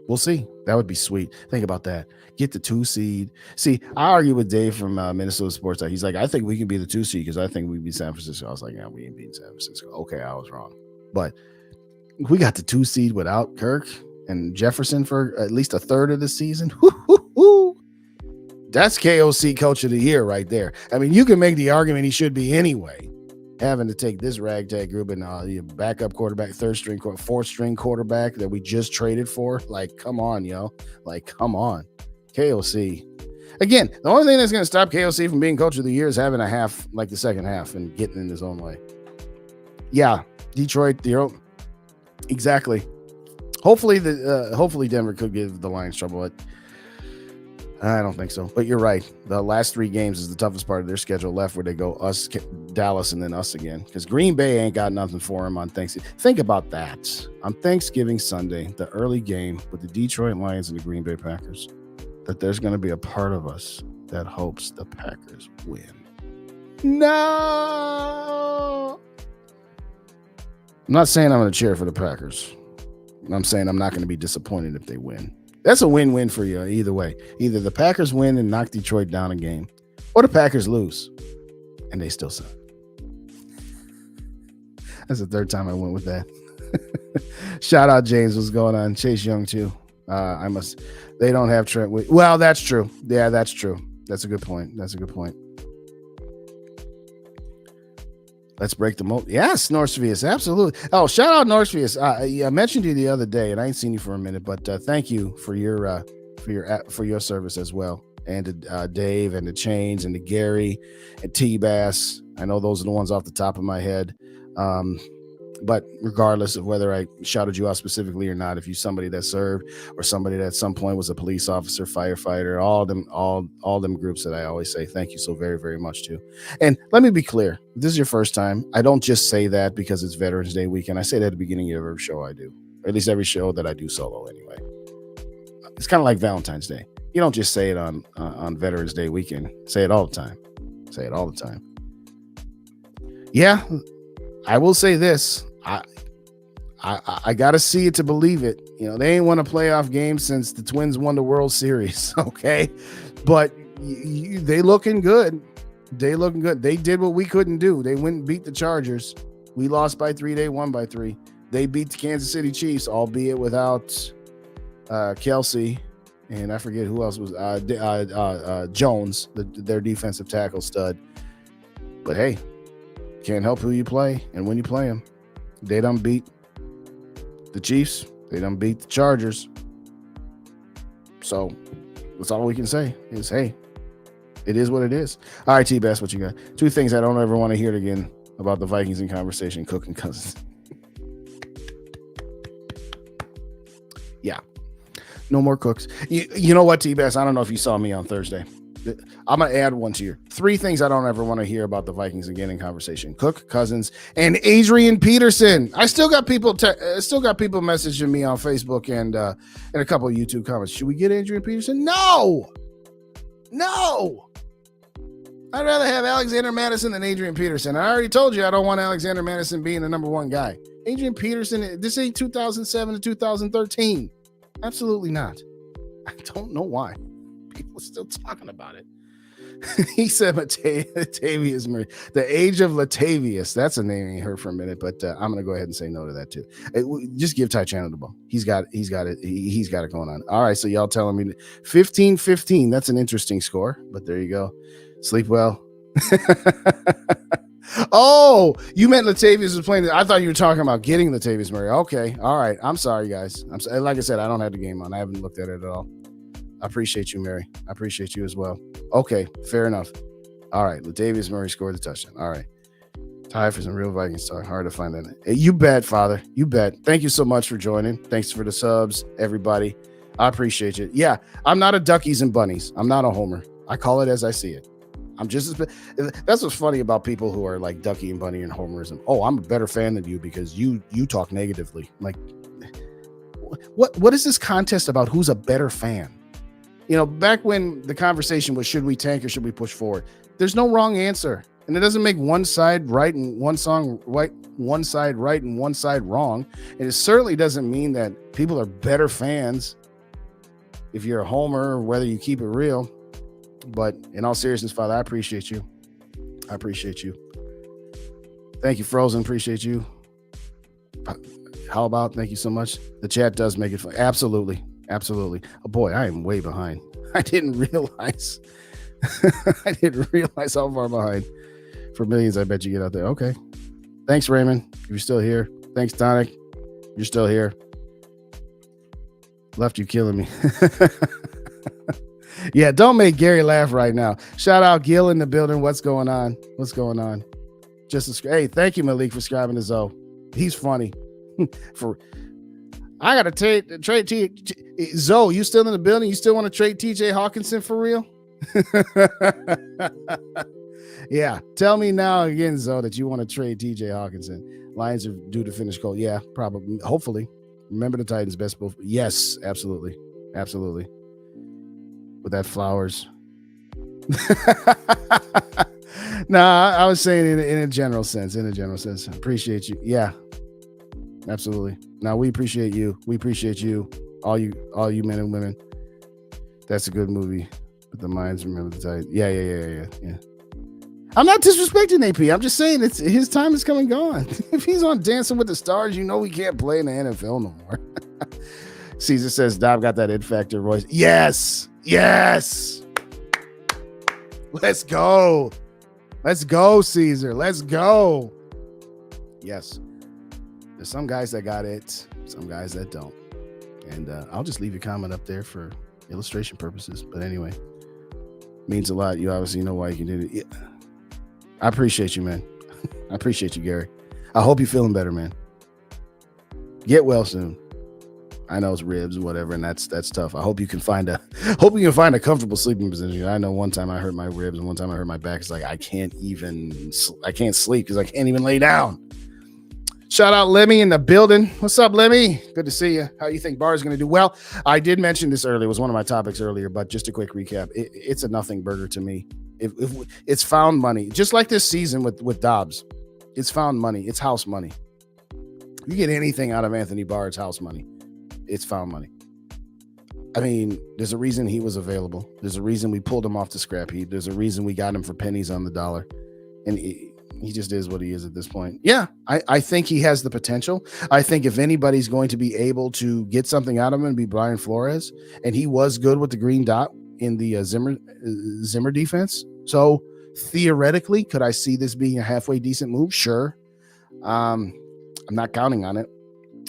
we'll see. That would be sweet. Think about that. Get the 2 seed. See, I argue with Dave from Minnesota Sports. He's like, I think we can be the 2 seed because I think we beat San Francisco. I was like, yeah, we ain't beating San Francisco. Okay, I was wrong. But we got the 2 seed without Kirk and Jefferson for at least a third of the season. That's KOC Coach of the Year right there. I mean, you can make the argument he should be anyway, having to take this ragtag group and backup quarterback, third string, fourth string quarterback that we just traded for. Like, come on, yo. Like, come on. KOC. Again, the only thing that's going to stop KOC from being Coach of the Year is having a half like the second half and getting in his own way. Yeah, Detroit, exactly. Hopefully Denver could give the Lions trouble, but I don't think so. But you're right. The last 3 games is the toughest part of their schedule left, where they go us, Dallas, and then us again. Because Green Bay ain't got nothing for them on Thanksgiving. Think about that. On Thanksgiving Sunday, the early game with the Detroit Lions and the Green Bay Packers, that there's going to be a part of us that hopes the Packers win. No! I'm not saying I'm going to cheer for the Packers. I'm saying I'm not going to be disappointed if they win. That's a win-win for you either way. Either the Packers win and knock Detroit down a game, or the Packers lose and they still suck. That's the third time I went with that. Shout out James. What's going on? Chase Young too. They don't have Trent. Well, that's true. Yeah, that's true. That's a good point. Let's break the mold. Yes, Norsevius, absolutely. Oh, shout out Norsevius. I mentioned you the other day, and I ain't seen you for a minute, but thank you for your service as well, and to Dave, and to Chains, and to Gary, and T-Bass. I know those are the ones off the top of my head. But regardless of whether I shouted you out specifically or not, if you're somebody that served or somebody that at some point was a police officer, firefighter, all them groups that I always say thank you so very, very much to. And let me be clear, if this is your first time, I don't just say that because it's Veterans Day weekend. I say that at the beginning of every show I do, or at least every show that I do solo anyway. It's kind of like Valentine's Day. You don't just say it on Veterans Day weekend. Say it all the time. Yeah, I will say this. I got to see it to believe it. You know, they ain't won a playoff game since the Twins won the World Series. Okay. But they looking good. They did what we couldn't do. They went and beat the Chargers. We lost by 3. They won by 3. They beat the Kansas City Chiefs, albeit without Kelsey. And I forget who else was Jones, their defensive tackle stud. But hey, can't help who you play and when you play them. They done beat the Chiefs. They done beat the Chargers. So that's all we can say is, hey, it is what it is. All right, T-Bass, what you got? 2 things I don't ever want to hear again about the Vikings in conversation, Cook and Cousins. Yeah. No more Cooks. You know what, T-Bass? I don't know if you saw me on Thursday. I'm going to add one to you. 3 things I don't ever want to hear about the Vikings again in conversation: Cook, Cousins, and Adrian Peterson. I still got people messaging me on Facebook and a couple of YouTube comments. Should we get Adrian Peterson? No. I'd rather have Alexander Madison than Adrian Peterson. I already told you I don't want Alexander Madison being the number 1 guy. Adrian Peterson, this ain't 2007 to 2013. Absolutely not. I don't know why. People are still talking about it. He said Latavius Murray. The age of Latavius. That's a name I ain't heard for a minute, but I'm going to go ahead and say no to that too. Just give Ty Chandler the ball. He's got it. He's got it going on. All right, so y'all telling me 15-15. That's an interesting score, but there you go. Sleep well. Oh, you meant Latavius was playing. I thought you were talking about getting Latavius Murray. Okay, all right. I'm sorry, guys. Like I said, I don't have the game on. I haven't looked at it at all. I appreciate you, Mary. I appreciate you as well. Okay, fair enough. All right, Latavius Murray scored the touchdown. All right. Time for some real Vikings talk. Hard to find that. Hey, you bet, Father. You bet. Thank you so much for joining. Thanks for the subs, everybody. I appreciate you. Yeah, I'm not a Duckies and Bunnies. I'm not a homer. I call it as I see it. I'm just as that's what's funny about people who are like Ducky and Bunny and Homerism. Oh, I'm a better fan than you because you talk negatively. I'm like, what is this contest about? Who's a better fan? You know, back when the conversation was should we tank or should we push forward? There's no wrong answer, and it doesn't make one side right and one side right and one side wrong. And it certainly doesn't mean that people are better fans if you're a homer or whether you keep it real. But in all seriousness, Father, I appreciate you. I appreciate you. Thank you, Frozen. Appreciate you. How about? Thank you so much. The chat does make it fun. Absolutely. Absolutely. Oh boy, I am way behind. I didn't realize. I didn't realize how far behind. For millions, I bet you get out there. Okay. Thanks, Raymond. If you're still here. Thanks, Tonic. You're still here. Left you killing me. Yeah, don't make Gary laugh right now. Shout out Gil in the building. What's going on? What's going on? Hey, thank you, Malik, for subscribing to Zoe. He's funny. I gotta trade Zoe. You still in the building? You still want to trade TJ Hawkinson for real? Yeah, tell me now again, Zoe, that you want to trade TJ Hawkinson. Lions are due to finish cold. Yeah, probably. Hopefully. Remember the Titans' best. Yes, absolutely, absolutely. With that Flowers. Nah, I was saying in a general sense. In a general sense, appreciate you. Yeah, absolutely. Now we appreciate you. We appreciate you, all you men and women. That's a good movie. But the minds remember the Titans. Yeah. I'm not disrespecting AP. I'm just saying it's his time is coming gone. If he's on Dancing with the Stars, you know we can't play in the NFL no more. Caesar says Dob got that it factor voice. Yes. Let's go. Let's go, Caesar. Let's go. Yes. There's some guys that got it, some guys that don't. And I'll just leave your comment up there for illustration purposes. But anyway, means a lot. You obviously know why you can do it. Yeah. I appreciate you, man. I appreciate you, Gary. I hope you're feeling better, man. Get well soon. I know it's ribs or whatever, and that's tough. I hope you can find a comfortable sleeping position. I know one time I hurt my ribs and one time I hurt my back. It's like I can't sleep because I can't even lay down. Shout out Lemmy in the building. What's up, Lemmy? Good to see you. How you think Barr's going to do? Well, I did mention this earlier. It was one of my topics earlier, but just a quick recap. It's a nothing burger to me. If it's found money, just like this season with Dobbs. It's found money. It's house money. If you get anything out of Anthony Barr, it's house money. It's found money. I mean, there's a reason he was available. There's a reason we pulled him off the scrap heap. There's a reason we got him for pennies on the dollar. And he just is what he is at this point. Yeah, I think he has the potential. I think if anybody's going to be able to get something out of him, it'd be Brian Flores. And he was good with the green dot in the Zimmer defense. So theoretically, could I see this being a halfway decent move? Sure. I'm not counting on it.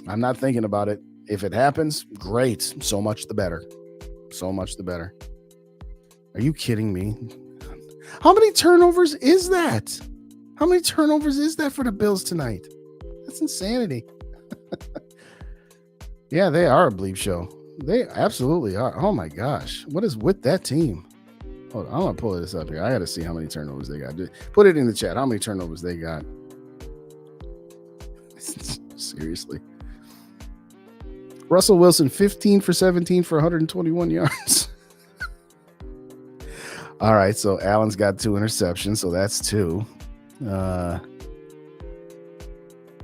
I'm not thinking about it. If it happens, great. So much the better. So much the better. Are you kidding me? How many turnovers is that? How many turnovers is that for the Bills tonight? That's insanity. Yeah, they are a bleep show. They absolutely are. Oh my gosh. What is with that team? Hold on, I'm going to pull this up here. I got to see how many turnovers they got. Put it in the chat. How many turnovers they got? Seriously. Russell Wilson, 15 for 17 for 121 yards. All right, so Allen's got 2 interceptions, so that's 2. And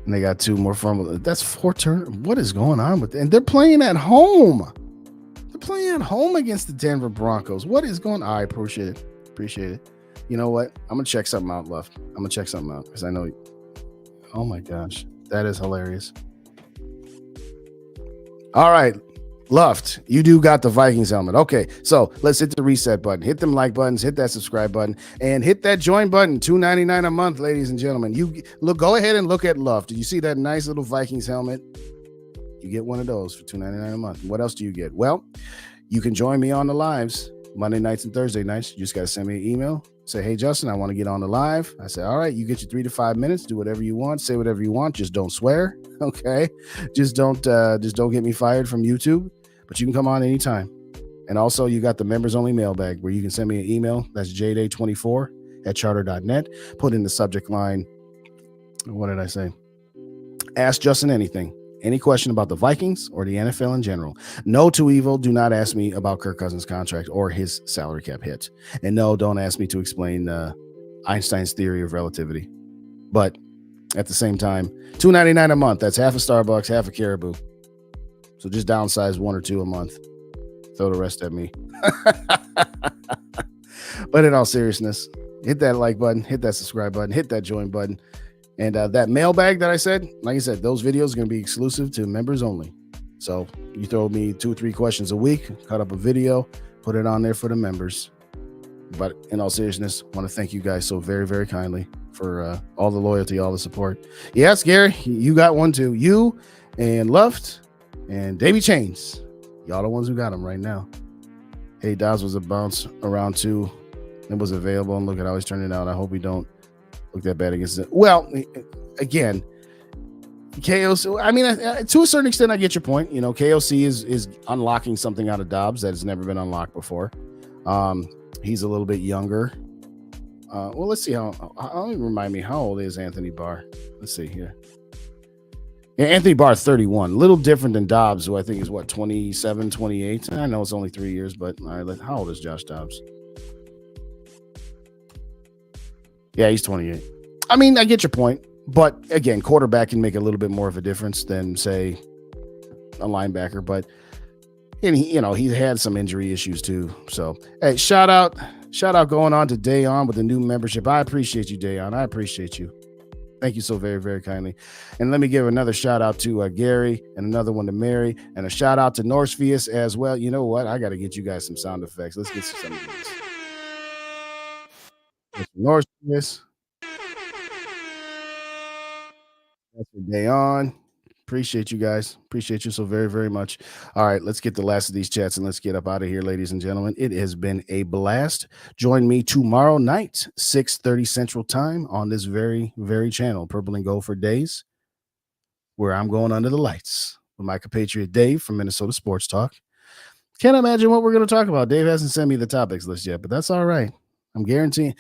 they got 2 more fumbles. That's 4 turnovers. What is going on with them? And they're playing at home. They're playing at home against the Denver Broncos. What is going on? I appreciate it. Appreciate it. You know what? I'm going to check something out, Luft. I'm going to check something out because I know. Oh, my gosh. That is hilarious. All right, Luft, you do got the Vikings helmet. Okay, so let's hit the reset button. Hit them like buttons, hit that subscribe button, and hit that join button. $2.99 a month, ladies and gentlemen. You look, go ahead and look at Luft. Did you see that nice little Vikings helmet? You get one of those for $2.99 a month. What else do you get? Well, you can join me on the lives Monday nights and Thursday nights. You just got to send me an email. Say, hey, Justin, I want to get on the live. I say, all right, you get your 3 to 5 minutes. Do whatever you want. Say whatever you want. Just don't swear. Okay. Just don't get me fired from YouTube. But you can come on anytime. And also, you got the members only mailbag where you can send me an email. That's jday24@charter.net. Put in the subject line, what did I say? Ask Justin anything. Any question about the Vikings or the NFL in general. No to evil. Do not ask me about Kirk Cousins' contract or his salary cap hit. And no, don't ask me to explain Einstein's theory of relativity. But at the same time, $2.99 a month. That's half a Starbucks, half a Caribou. So just downsize 1 or 2 a month. Throw the rest at me. But in all seriousness, hit that like button, hit that subscribe button, hit that join button. And that mailbag that I said, like I said, those videos are going to be exclusive to members only. So you throw me 2 or 3 questions a week, cut up a video, put it on there for the members. But in all seriousness, I want to thank you guys so very, very kindly for all the loyalty, all the support. Yes, Gary, you got one too. You and Luft and Davey Chains. Y'all the ones who got them right now. Hey, Dobbs was a bounce around too. It was available, and look at how he's turning out. I hope we don't look that bad against it. Well, again, KOC, I mean, to a certain extent, I get your point. You know, KOC is unlocking something out of Dobbs that has never been unlocked before. He's a little bit younger. Well, let's see remind me, how old is Anthony Barr? Let's see here. Yeah, Anthony Barr, 31. A little different than Dobbs, who I think is, 27, 28? I know it's only 3 years, but all right, how old is Josh Dobbs? Yeah, he's 28. I mean, I get your point. But, again, quarterback can make a little bit more of a difference than, say, a linebacker. But, and he had some injury issues, too. So, hey, shout out going on to Dayon with the new membership. I appreciate you, Dayon. I appreciate you. Thank you so very, very kindly. And let me give another shout out to Gary and another one to Mary and a shout out to Norsefius as well. You know what? I got to get you guys some sound effects. Let's get some of these. Norsefius. That's for Dayon. Appreciate you guys. Appreciate you so very, very much. All right, let's get the last of these chats and let's get up out of here, ladies and gentlemen. It has been a blast. Join me tomorrow night, 6:30 Central Time on this very, very channel, Purple and Gold for Days, where I'm going under the lights with my compatriot Dave from Minnesota Sports Talk. Can't imagine what we're going to talk about. Dave hasn't sent me the topics list yet, but that's all right. I'm guessing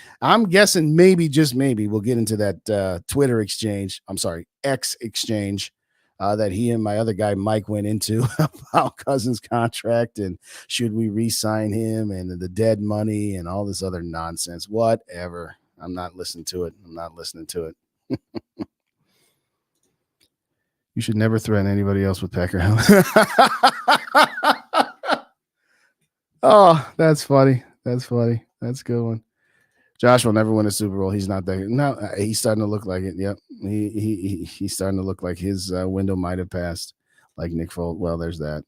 maybe, just maybe, we'll get into that Twitter exchange. I'm sorry, X exchange. That he and my other guy, Mike, went into about Cousins' contract and should we re-sign him and the dead money and all this other nonsense. Whatever. I'm not listening to it. You should never threaten anybody else with Packer helmet. Oh, that's funny. That's a good one. Josh will never win a Super Bowl. He's not there. No, he's starting to look like it. Yep. He's starting to look like his window might have passed, like Nick Foles. Well, there's that.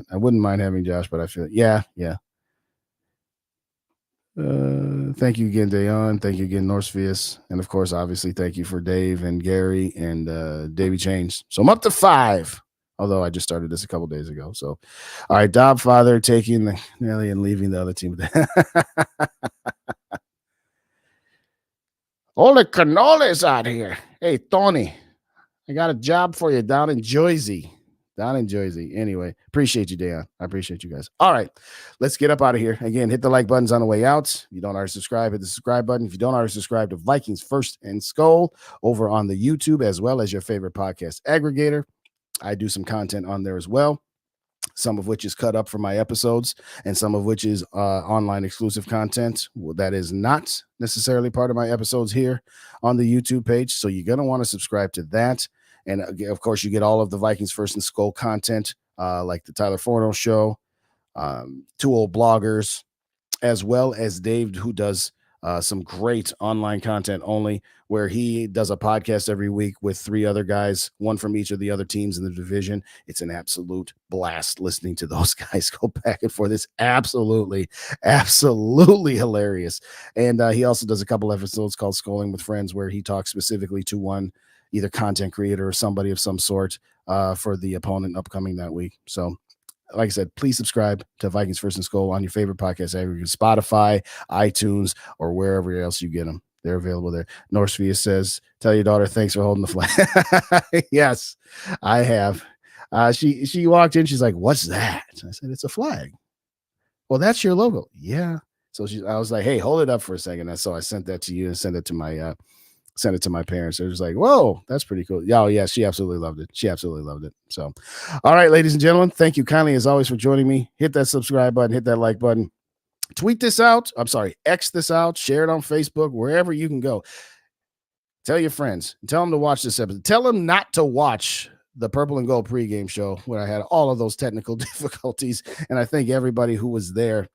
I wouldn't mind having Josh, but I feel yeah. Thank you again, Dayon. Thank you again, Norsefius. And of course, obviously, thank you for Dave and Gary and Davey Chains. So I'm up to 5. Although I just started this a couple days ago. So all right, Dob Father taking the Nelly and leaving the other team. All the cannolis out here. Hey, Tony, I got a job for you down in Jersey. Anyway, appreciate you, Dan. I appreciate you guys. All right, let's get up out of here. Again, hit the like buttons on the way out. If you don't already subscribe, hit the subscribe button. If you don't already subscribe to Vikings First and SKOL over on the YouTube, as well as your favorite podcast aggregator, I do some content on there as well. Some of which is cut up from my episodes and some of which is online exclusive content that is not necessarily part of my episodes here on the YouTube page. So you're going to want to subscribe to that. And of course, you get all of the Vikings First and SKOL content, like the Tyler Forno show, 2 old bloggers, as well as Dave, who does some great online content only, where he does a podcast every week with 3 other guys, one from each of the other teams in the division. It's an absolute blast listening to those guys go back and forth. It's absolutely hilarious. And he also does a couple episodes called Scoling with Friends, where he talks specifically to one, either content creator or somebody of some sort for the opponent upcoming that week. So like I said, please subscribe to Vikings First and SKOL on your favorite podcast aggregator, Spotify, iTunes, or wherever else you get them. They're available there. Norsefius says, tell your daughter thanks for holding the flag. Yes, I have. She walked in. She's like, what's that? I said, it's a flag. Well, that's your logo. Yeah. So I was like, hey, hold it up for a second. And so I sent that to you and sent it to my parents. They're just like, whoa, that's pretty cool. Yeah, oh, yeah, she absolutely loved it. She absolutely loved it. So, all right, ladies and gentlemen, thank you kindly as always for joining me. Hit that subscribe button, hit that like button, tweet this out. I'm sorry, X this out, share it on Facebook, wherever you can go. Tell your friends, tell them to watch this episode. Tell them not to watch the Purple and Gold pregame show where I had all of those technical difficulties. And I thank everybody who was there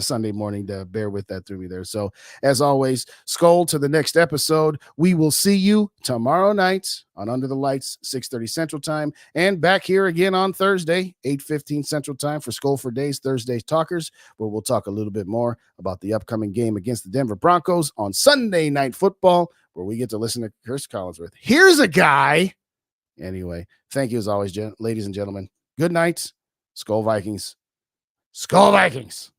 Sunday morning to bear with that through me there. So as always, SKOL to the next episode. We will see you tomorrow night on Under the Lights, 6:30 Central Time, and back here again on Thursday, 8:15 Central Time for SKOL for Days, Thursday Talkers, where we'll talk a little bit more about the upcoming game against the Denver Broncos on Sunday Night Football, where we get to listen to Chris Collinsworth. Here's a guy. Anyway, thank you as always, ladies and gentlemen. Good night. SKOL Vikings. SKOL Vikings.